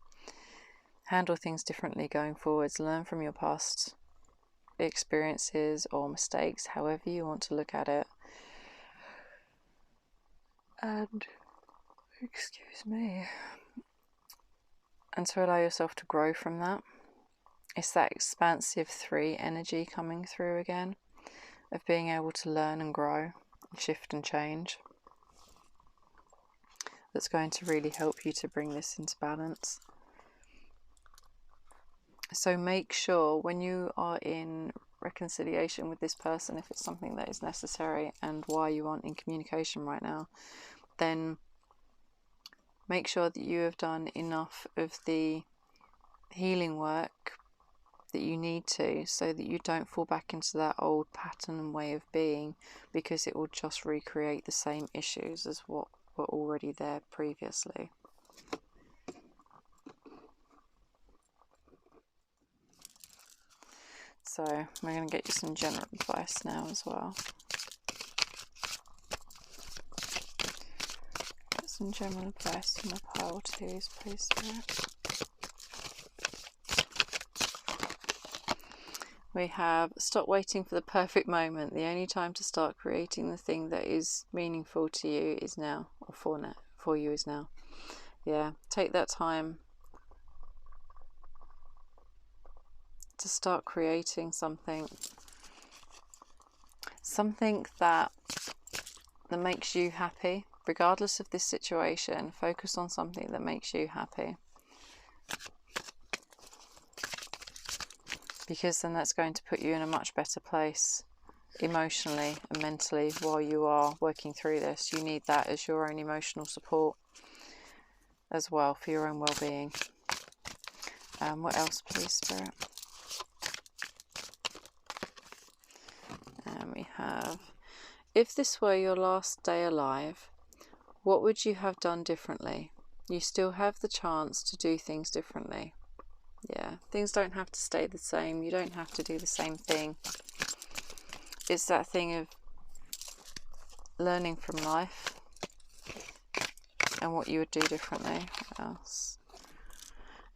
[SPEAKER 1] handle things differently going forwards. Learn from your past experiences or mistakes, however you want to look at it. And, excuse me, and to allow yourself to grow from that. It's that expansive 3 energy coming through again, of being able to learn and grow, shift and change. That's going to really help you to bring this into balance. So make sure when you are in reconciliation with this person, if it's something that is necessary and why you aren't in communication right now, then make sure that you have done enough of the healing work that you need to, so that you don't fall back into that old pattern and way of being, because it will just recreate the same issues as what were already there previously. So we're going to get you some general advice now as well. Get some general advice from the pile twos, please, Spirit. We have stop waiting for the perfect moment. The only time to start creating the thing that is meaningful to you is now, or for you is now. Yeah, take that time to start creating something that makes you happy, regardless of this situation. Focus on something that makes you happy, because then that's going to put you in a much better place emotionally and mentally while you are working through this. You need that as your own emotional support as well, for your own well-being. What else, please, Spirit? And we have If this were your last day alive, what would you have done differently? You still have the chance to do things differently. Yeah, things don't have to stay the same. You don't have to do the same thing. It's that thing of learning from life and what you would do differently. What else?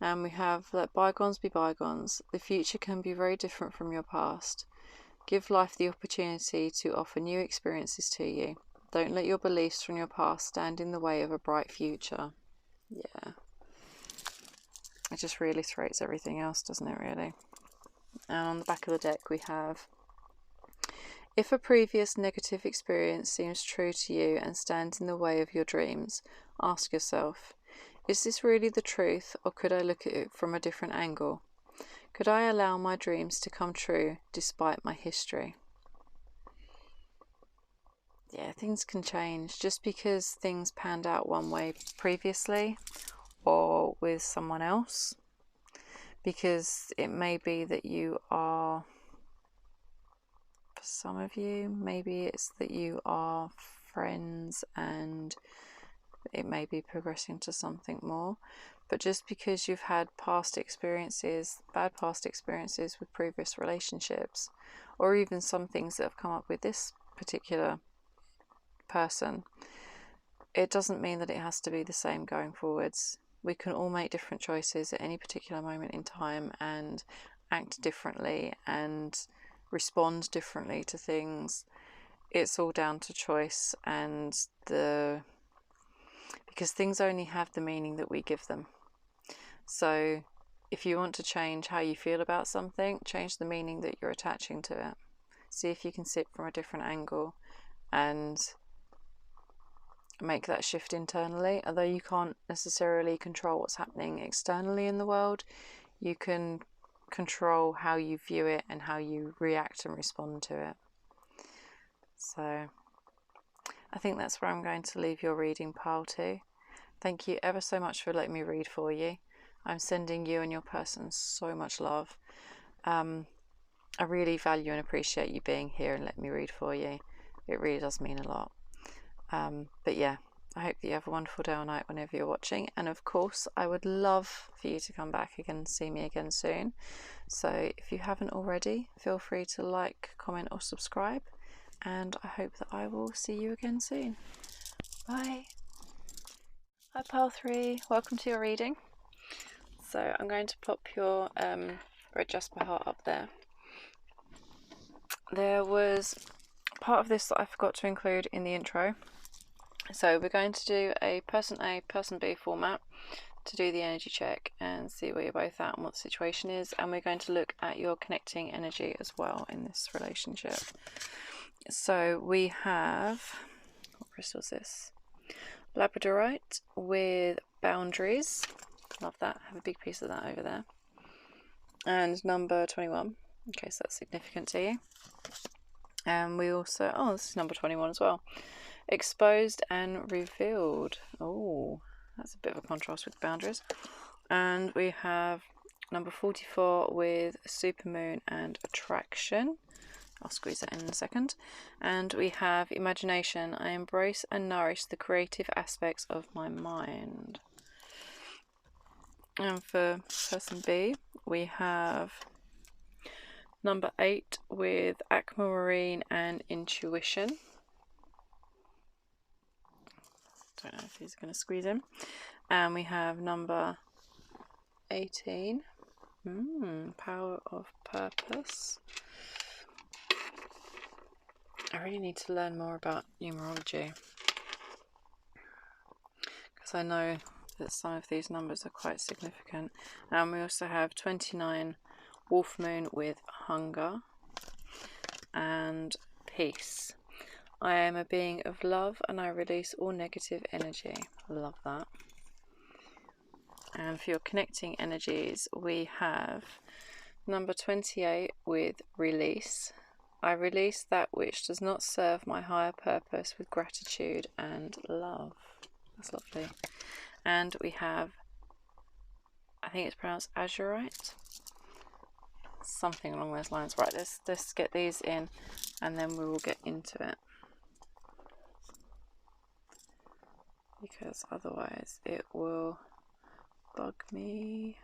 [SPEAKER 1] And we have, let bygones be bygones. The future can be very different from your past. Give life the opportunity to offer new experiences to you. Don't let your beliefs from your past stand in the way of a bright future. Yeah. It just really throws everything else, doesn't it, really? And on the back of the deck we have, if a previous negative experience seems true to you and stands in the way of your dreams, ask yourself, is this really the truth, or could I look at it from a different angle? Could I allow my dreams to come true despite my history? Yeah, things can change. Just because things panned out one way previously or with someone else, because it may be that you are, for some of you, maybe it's that you are friends and it may be progressing to something more. But just because you've had past experiences, bad past experiences with previous relationships, or even some things that have come up with this particular person, it doesn't mean that it has to be the same going forwards. We can all make different choices at any particular moment in time and act differently and respond differently to things. It's all down to choice, and because things only have the meaning that we give them. So if you want to change how you feel about something, change the meaning that you're attaching to it. See if you can sit from a different angle and make that shift internally. Although you can't necessarily control what's happening externally in the world, you can control how you view it and how you react and respond to it. So I think that's where I'm going to leave your reading pile to. Thank you ever so much for letting me read for you. I'm sending you and your person so much love. I really value and appreciate you being here and letting me read for you. It really does mean a lot. But yeah, I hope that you have a wonderful day or night whenever you're watching. And of course, I would love for you to come back again and see me again soon. So if you haven't already, feel free to like, comment or subscribe. And I hope that I will see you again soon. Bye. Hi pile 3, welcome to your reading. So I'm going to pop your red jasper heart up there. There was part of this that I forgot to include in the intro. So we're going to do a person A, person B format to do the energy check and see where you're both at and what the situation is. And we're going to look at your connecting energy as well in this relationship. So we have, what crystal is this? Labradorite with boundaries. Love that. Have a big piece of that over there. And number 21. Okay, so that's significant to you. And we also, oh, this is number 21 as well. Exposed and revealed. Oh, that's a bit of a contrast with boundaries. And we have number 44 with supermoon and attraction. I'll squeeze that in a second. And we have imagination. I embrace and nourish the creative aspects of my mind. And for person B, we have number 8 with aquamarine and intuition. Don't know if these are going to squeeze in. And we have number 18, power of purpose. I really need to learn more about numerology, because I know that some of these numbers are quite significant. And we also have 29, wolf moon with hunger and peace. I am a being of love and I release all negative energy. Love that. And for your connecting energies, we have number 28 with release. I release that which does not serve my higher purpose with gratitude and love. That's lovely. And we have, I think it's pronounced azurite. Something along those lines. Right, let's get these in and then we will get into it. because otherwise it will bug me.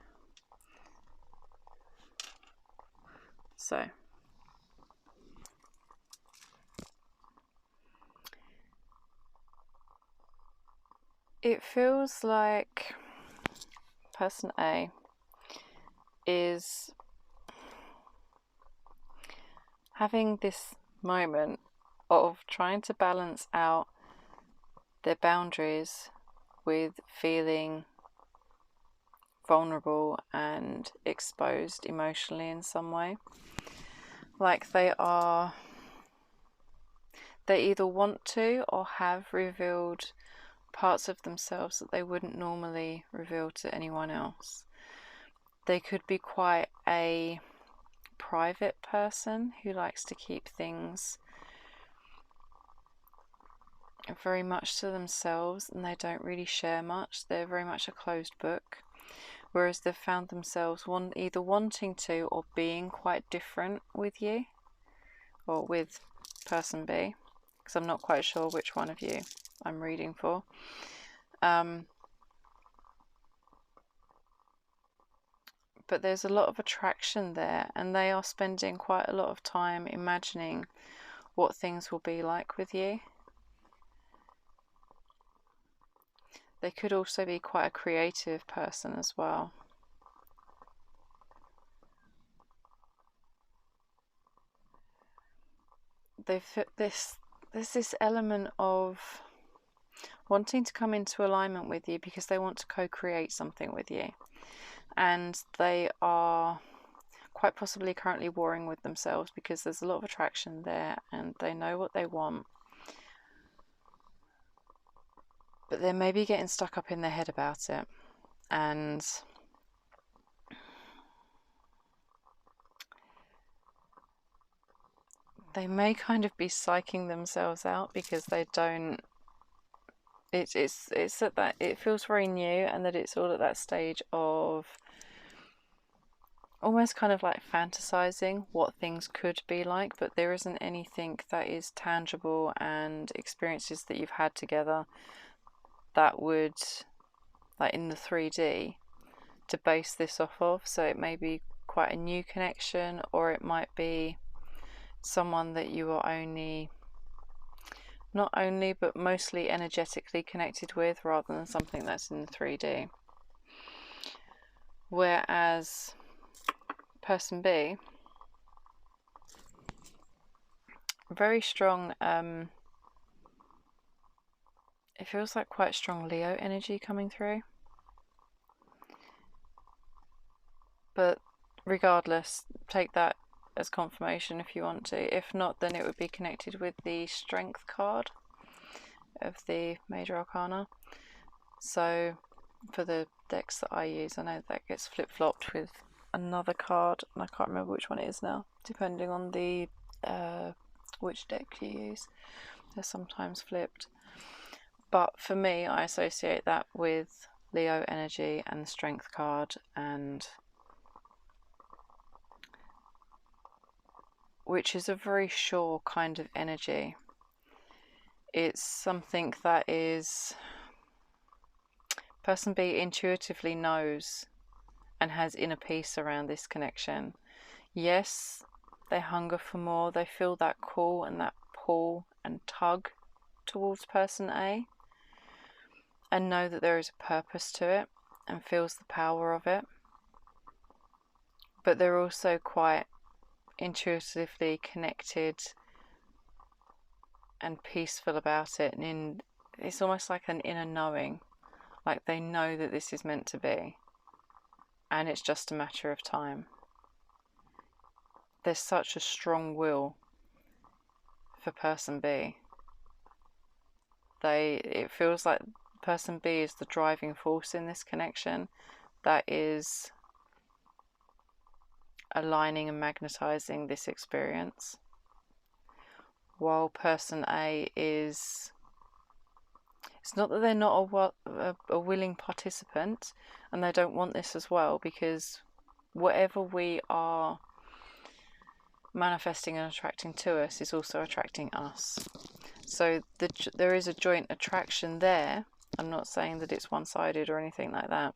[SPEAKER 1] So it feels like person A is having this moment of trying to balance out their boundaries with feeling vulnerable and exposed emotionally in some way. Like they either want to or have revealed parts of themselves that they wouldn't normally reveal to anyone else. They could be quite a private person who likes to keep things very much to themselves, and they don't really share much. They're very much a closed book, whereas they've found themselves either wanting to or being quite different with you or with person B, because I'm not quite sure which one of you I'm reading for. But there's a lot of attraction there, and they are spending quite a lot of time imagining what things will be like with you. They could also be quite a creative person as well. There's this element of wanting to come into alignment with you because they want to co-create something with you. And they are quite possibly currently warring with themselves because there's a lot of attraction there and they know what they want. But they're maybe getting stuck up in their head about it. And they may kind of be psyching themselves out because they don't. It's at that, it feels very new, and that it's all at that stage of almost kind of like fantasizing what things could be like, but there isn't anything that is tangible and experiences that you've had together that would, like in the 3D, to base this off of. So it may be quite a new connection, or it might be someone that you are not only but mostly energetically connected with, rather than something that's in the 3D. Whereas person B, very strong, it feels like quite strong Leo energy coming through. But regardless, take that as confirmation if you want to. If not, then it would be connected with the Strength card of the Major Arcana. So for the decks that I use, I know that gets flip-flopped with another card, and I can't remember which one it is now, depending on the which deck you use. They're sometimes flipped. But for me, I associate that with Leo energy and the Strength card, and which is a very sure kind of energy. It's something that is, person B intuitively knows and has inner peace around this connection. Yes, they hunger for more. They feel that call and that pull and tug towards person A, and know that there is a purpose to it and feels the power of it. But they're also quite intuitively connected and peaceful about it, and it's almost like an inner knowing, like they know that this is meant to be and it's just a matter of time. There's such a strong will for person B. It feels like person B is the driving force in this connection that is aligning and magnetizing this experience, while person A is, it's not that they're not a willing participant and they don't want this as well, because whatever we are manifesting and attracting to us is also attracting us. So there is a joint attraction there, I'm not saying that it's one-sided or anything like that,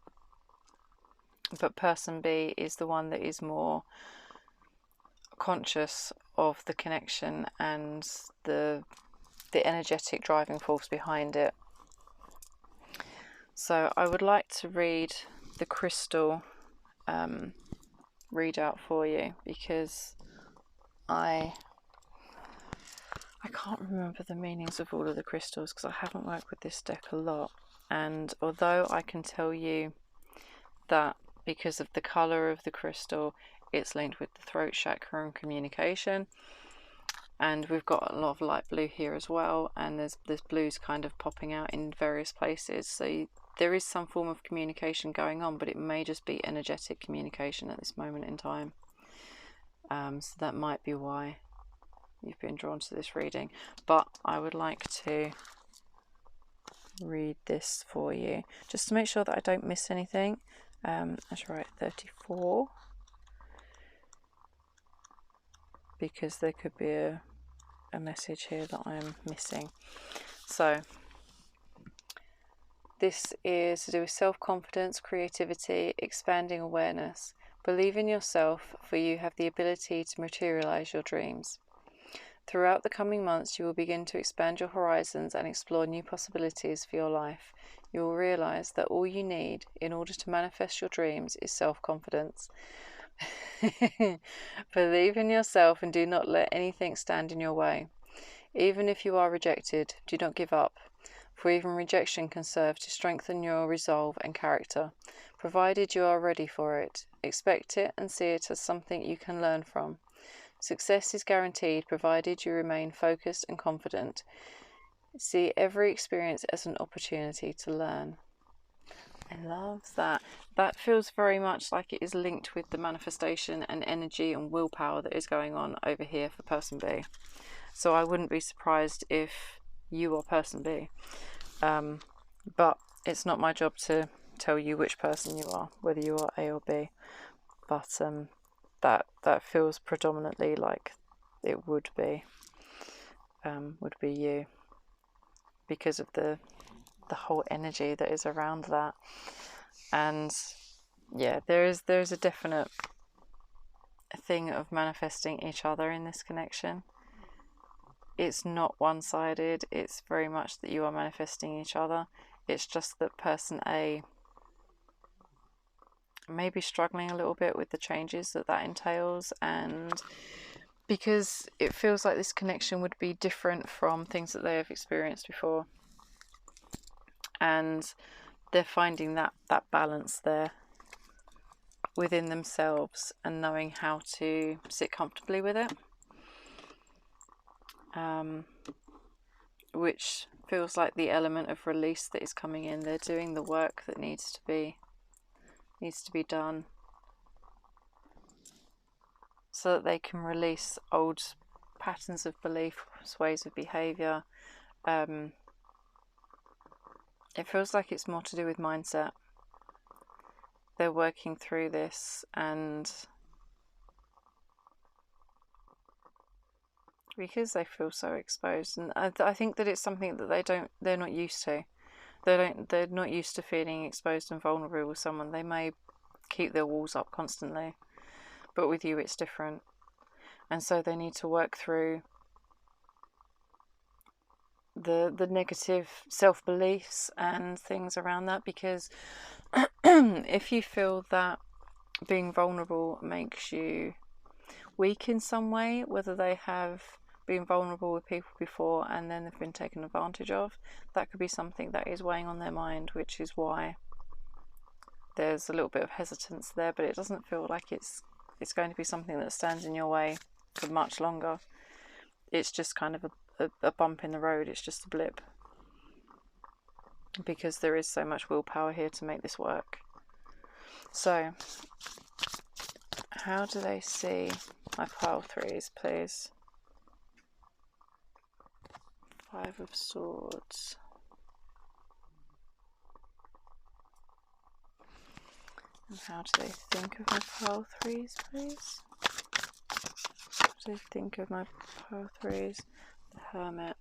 [SPEAKER 1] but person B is the one that is more conscious of the connection and the energetic driving force behind it. So I would like to read the crystal readout for you, because I can't remember the meanings of all of the crystals because I haven't worked with this deck a lot. And although I can tell you that because of the colour of the crystal, it's linked with the throat chakra and communication, and we've got a lot of light blue here as well, and there's blues kind of popping out in various places, so there is some form of communication going on, but it may just be energetic communication at this moment in time. So that might be why you've been drawn to this reading. But I would like to read this for you just to make sure that I don't miss anything. I should write 34 because there could be a message here that I'm missing. So this is to do with self-confidence, creativity, expanding awareness. Believe in yourself, for you have the ability to materialize your dreams. Throughout the coming months, you will begin to expand your horizons and explore new possibilities for your life. You will realize that all you need in order to manifest your dreams is self-confidence. Believe in yourself and do not let anything stand in your way. Even if you are rejected, do not give up, for even rejection can serve to strengthen your resolve and character, provided you are ready for it. Expect it and see it as something you can learn from. Success is guaranteed provided you remain focused and confident. See every experience as an opportunity to learn. I love that. That feels very much like it is linked with the manifestation and energy and willpower that is going on over here for person B. So I wouldn't be surprised if you are person B. But it's not my job to tell you which person you are, whether you are A or B. But that feels predominantly like it would be you, because of the whole energy that is around that. And yeah, there's a definite thing of manifesting each other in this connection. It's not one-sided, it's very much that you are manifesting each other. It's just that person A may be struggling a little bit with the changes that entails, and because it feels like this connection would be different from things that they have experienced before, and they're finding that balance there within themselves and knowing how to sit comfortably with it, which feels like the element of release that is coming in. They're doing the work that needs to be done so that they can release old patterns of belief, ways of behaviour. It feels like it's more to do with mindset. They're working through this, and because they feel so exposed, and I think that it's something that they're not used to. They're not used to feeling exposed and vulnerable with someone. They may keep their walls up constantly, but with you it's different, and so they need to work through the negative self-beliefs and things around that, because if you feel that being vulnerable makes you weak in some way, whether they have been vulnerable with people before and then they've been taken advantage of, that could be something that is weighing on their mind, which is why there's a little bit of hesitance there. But it doesn't feel like it's going to be something that stands in your way for much longer. It's just kind of a bump in the road. It's just a blip, because there is so much willpower here to make this work. So how do they see my pile threes, please? 5 of Swords. And how do they think of my pile threes, please? How do they think of my pile threes? The Hermit.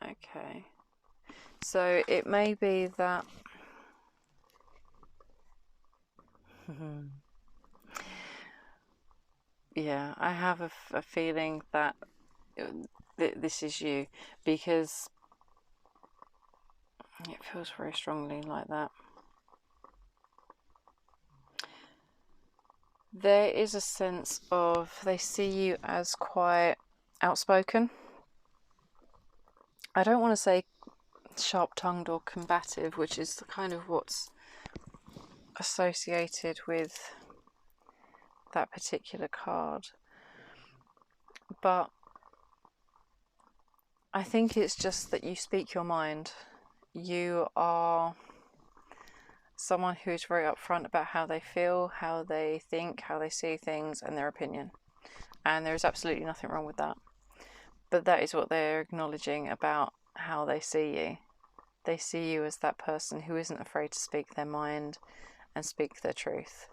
[SPEAKER 1] Okay. So it may be that yeah, I have a feeling that this is you, because it feels very strongly like that. There is a sense of they see you as quite outspoken. I don't want to say sharp-tongued or combative, which is kind of what's associated with that particular card, but I think it's just that you speak your mind. You are someone who is very upfront about how they feel, how they think, how they see things, and their opinion, and there is absolutely nothing wrong with that, but that is what they're acknowledging about how they see you. They see you as that person who isn't afraid to speak their mind and speak their truth.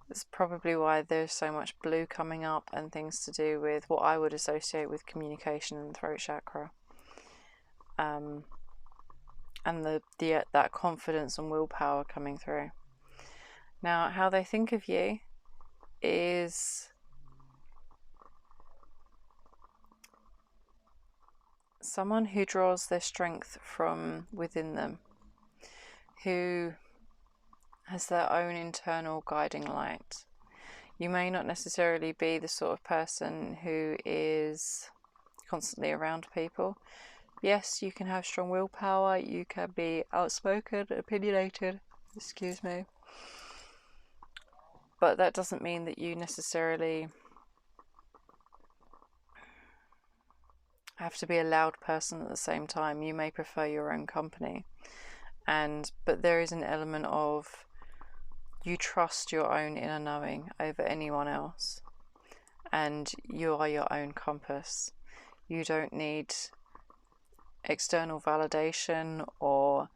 [SPEAKER 1] That's probably why there's so much blue coming up and things to do with what I would associate with communication and the throat chakra. And that confidence and willpower coming through. Now, how they think of you is someone who draws their strength from within them, who has their own internal guiding light. You may not necessarily be the sort of person who is constantly around people. Yes, you can have strong willpower, you can be outspoken, opinionated, excuse me, but that doesn't mean that you necessarily have to be a loud person at the same time. You may prefer your own company, but there is an element of you trust your own inner knowing over anyone else, and you are your own compass. You don't need external validation or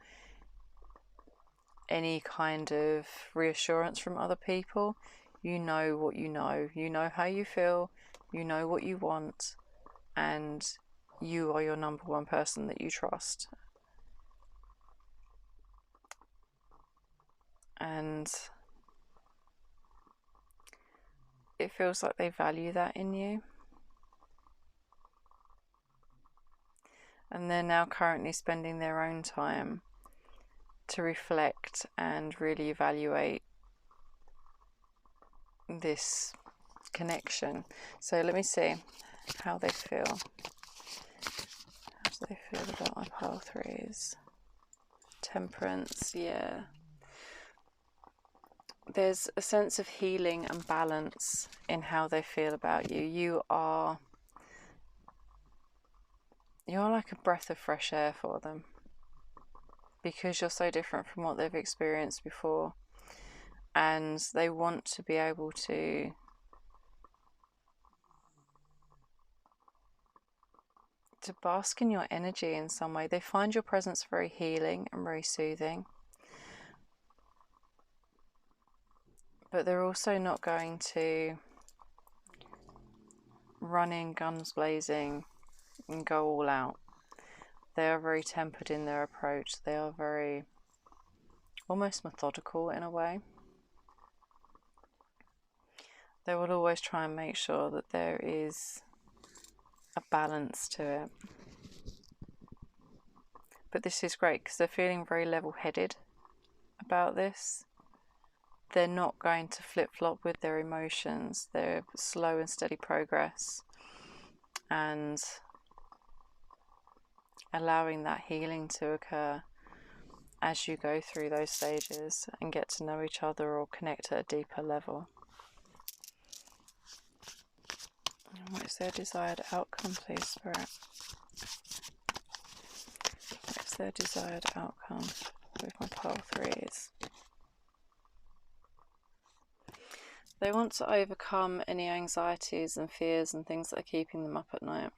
[SPEAKER 1] any kind of reassurance from other people. You know what you know how you feel, you know what you want, and you are your number one person that you trust. And it feels like they value that in you. And they're now currently spending their own time to reflect and really evaluate this connection. So let me see how they feel. How do they feel about my pile threes? Temperance, yeah. There's a sense of healing and balance in how they feel about you. You're like a breath of fresh air for them, because you're so different from what they've experienced before, and they want to be able to bask in your energy in some way. They find your presence very healing and very soothing, but they're also not going to run in guns blazing and go all out. They are very tempered in their approach. They are very almost methodical in a way. They will always try and make sure that there is a balance to it. But this is great because they're feeling very level-headed about this. They're not going to flip-flop with their emotions. They're slow and steady progress, and allowing that healing to occur as you go through those stages and get to know each other or connect at a deeper level. And what is their desired outcome, please, Spirit? What is their desired outcome with my pile threes? They want to overcome any anxieties and fears and things that are keeping them up at night.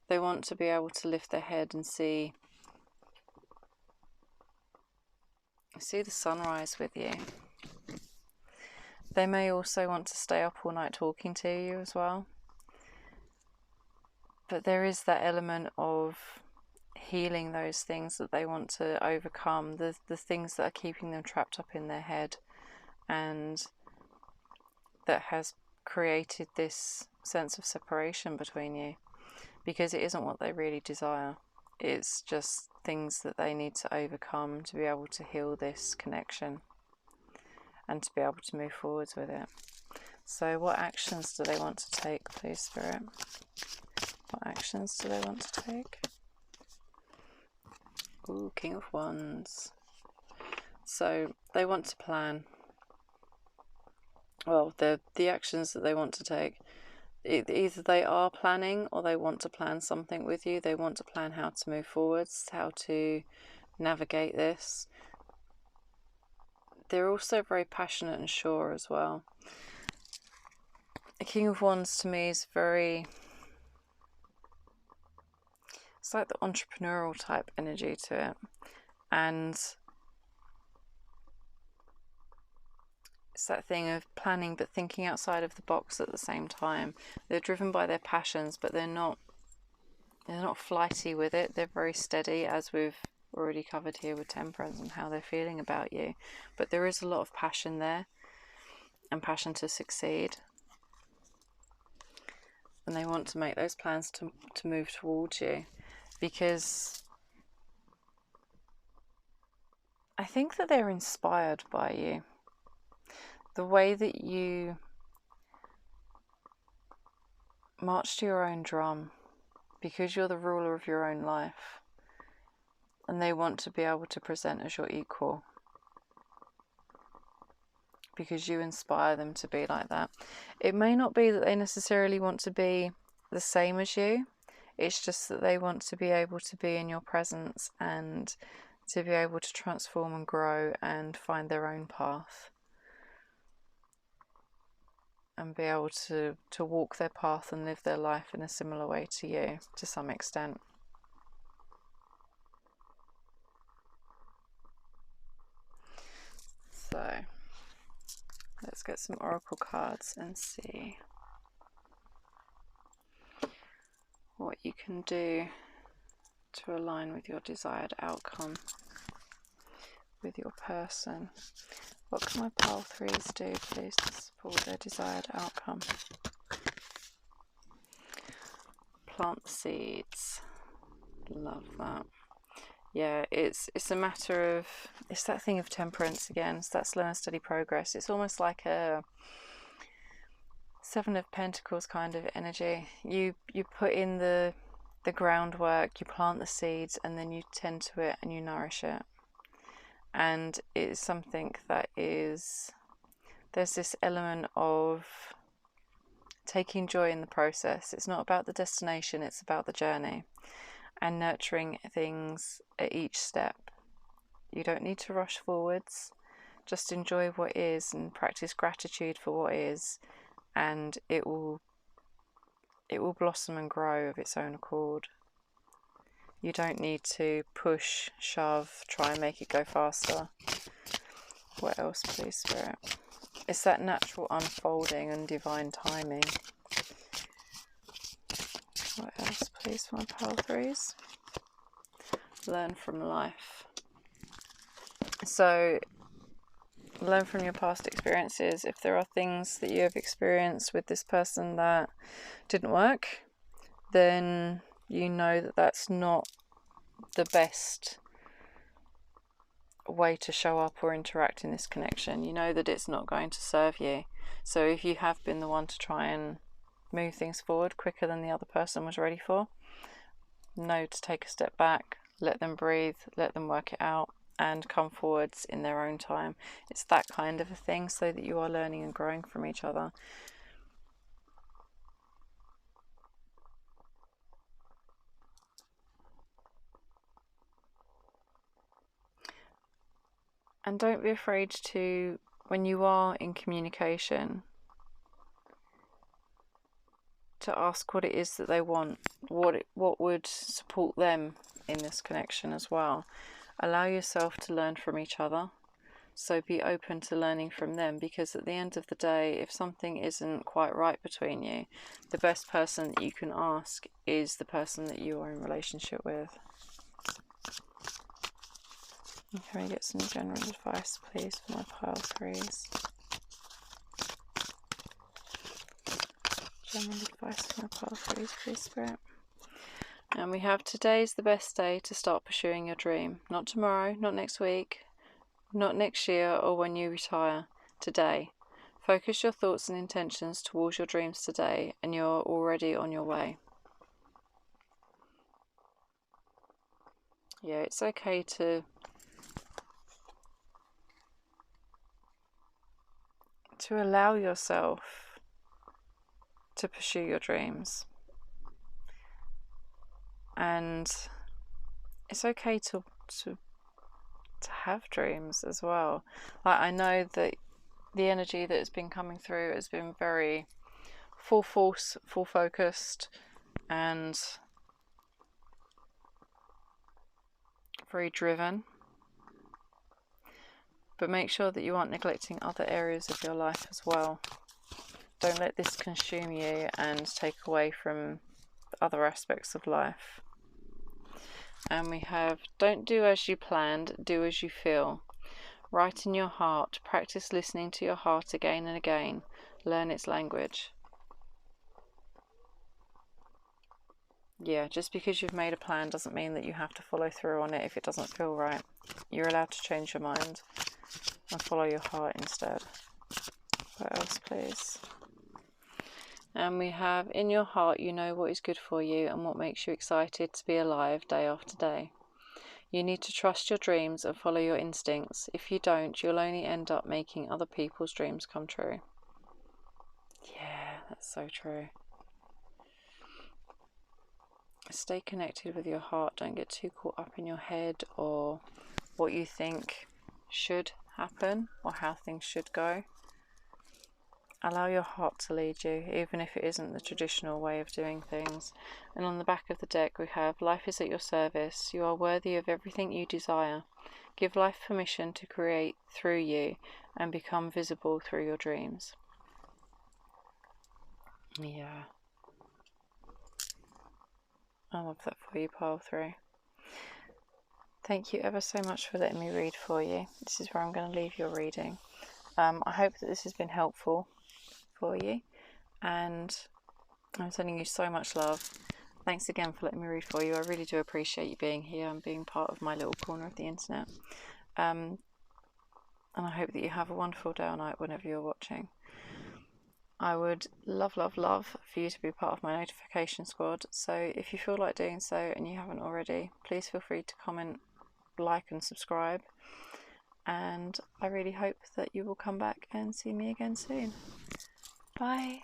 [SPEAKER 1] They want to be able to lift their head and see the sunrise with you. They may also want to stay up all night talking to you as well. But there is that element of healing those things that they want to overcome, the things that are keeping them trapped up in their head, and that has created this sense of separation between you, because it isn't what they really desire. It's just things that they need to overcome to be able to heal this connection and to be able to move forwards with it. So what actions do they want to take, please, Spirit? What actions do they want to take? Ooh, King of Wands. So they want to plan. Well, the actions that they want to take, either they are planning or they want to plan something with you. They want to plan how to move forwards, how to navigate this. They're also very passionate and sure as well. The King of Wands to me is very... it's like the entrepreneurial type energy to it. And it's that thing of planning but thinking outside of the box at the same time. They're driven by their passions, but they're not flighty with it. They're very steady, as we've already covered here with Temperance and how they're feeling about you. But there is a lot of passion there, and passion to succeed. And they want to make those plans to move towards you, because I think that they're inspired by you. The way that you march to your own drum, because you're the ruler of your own life, and they want to be able to present as your equal, because you inspire them to be like that. It may not be that they necessarily want to be the same as you, it's just that they want to be able to be in your presence and to be able to transform and grow and find their own path, and be able to walk their path and live their life in a similar way to you, to some extent. So let's get some oracle cards and see what you can do to align with your desired outcome with your person. What can my pile threes do, please, to support their desired outcome? Plant the seeds. Love that. Yeah, it's a matter of, it's that thing of temperance again. It's that slow and steady progress. It's almost like a Seven of Pentacles kind of energy. You put in the groundwork, you plant the seeds, and then you tend to it and you nourish it. And it's something that is, there's this element of taking joy in the process. It's not about the destination, it's about the journey, and nurturing things at each step. You don't need to rush forwards, just enjoy what is and practice gratitude for what is, and it will blossom and grow of its own accord. You don't need to push, shove, try and make it go faster. What else, please, Spirit? It's that natural unfolding and divine timing. What else, please, for my pile threes? Learn from life. So, learn from your past experiences. If there are things that you have experienced with this person that didn't work, then you know that that's not the best way to show up or interact in this connection. You know that it's not going to serve you. So if you have been the one to try and move things forward quicker than the other person was ready for, know to take a step back, let them breathe, let them work it out, and come forwards in their own time. It's that kind of a thing, so that you are learning and growing from each other. And don't be afraid to, when you are in communication, to ask what it is that they want, what would support them in this connection as well. Allow yourself to learn from each other. So be open to learning from them, because at the end of the day, if something isn't quite right between you, the best person that you can ask is the person that you are in relationship with. Can we get some general advice, please, for my pile threes? General advice for my pile threes, please, Spirit. And we have today's the best day to start pursuing your dream. Not tomorrow, not next week, not next year or when you retire. Today. Focus your thoughts and intentions towards your dreams today, and you're already on your way. Yeah, it's okay to allow yourself to pursue your dreams. And it's okay to have dreams as well. Like, I know that the energy that has been coming through has been very full force, full focused, and very driven. But make sure that you aren't neglecting other areas of your life as well. Don't let this consume you and take away from other aspects of life. And we have, don't do as you planned, do as you feel. Write in your heart, practice listening to your heart again and again. Learn its language. Yeah, just because you've made a plan doesn't mean that you have to follow through on it if it doesn't feel right. You're allowed to change your mind and follow your heart instead. What else, please? And we have, in your heart you know what is good for you and what makes you excited to be alive day after day. You need to trust your dreams and follow your instincts. If you don't, you'll only end up making other people's dreams come true. Yeah, that's so true. Stay connected with your heart. Don't get too caught up in your head or what you think should happen or how things should go. Allow your heart to lead you, even if it isn't the traditional way of doing things. And on the back of the deck we have, life is at your service. You are worthy of everything you desire. Give life permission to create through you and become visible through your dreams. Yeah. I love that for you, pile 3. Thank you ever so much for letting me read for you. This is where I'm going to leave your reading. I hope that this has been helpful for you, and I'm sending you so much love. Thanks again for letting me read for you. I really do appreciate you being here and being part of my little corner of the internet. And I hope that you have a wonderful day or night whenever you're watching. I would love, love, love for you to be part of my notification squad. So if you feel like doing so and you haven't already, please feel free to comment, like and subscribe. And I really hope that you will come back and see me again soon. Bye.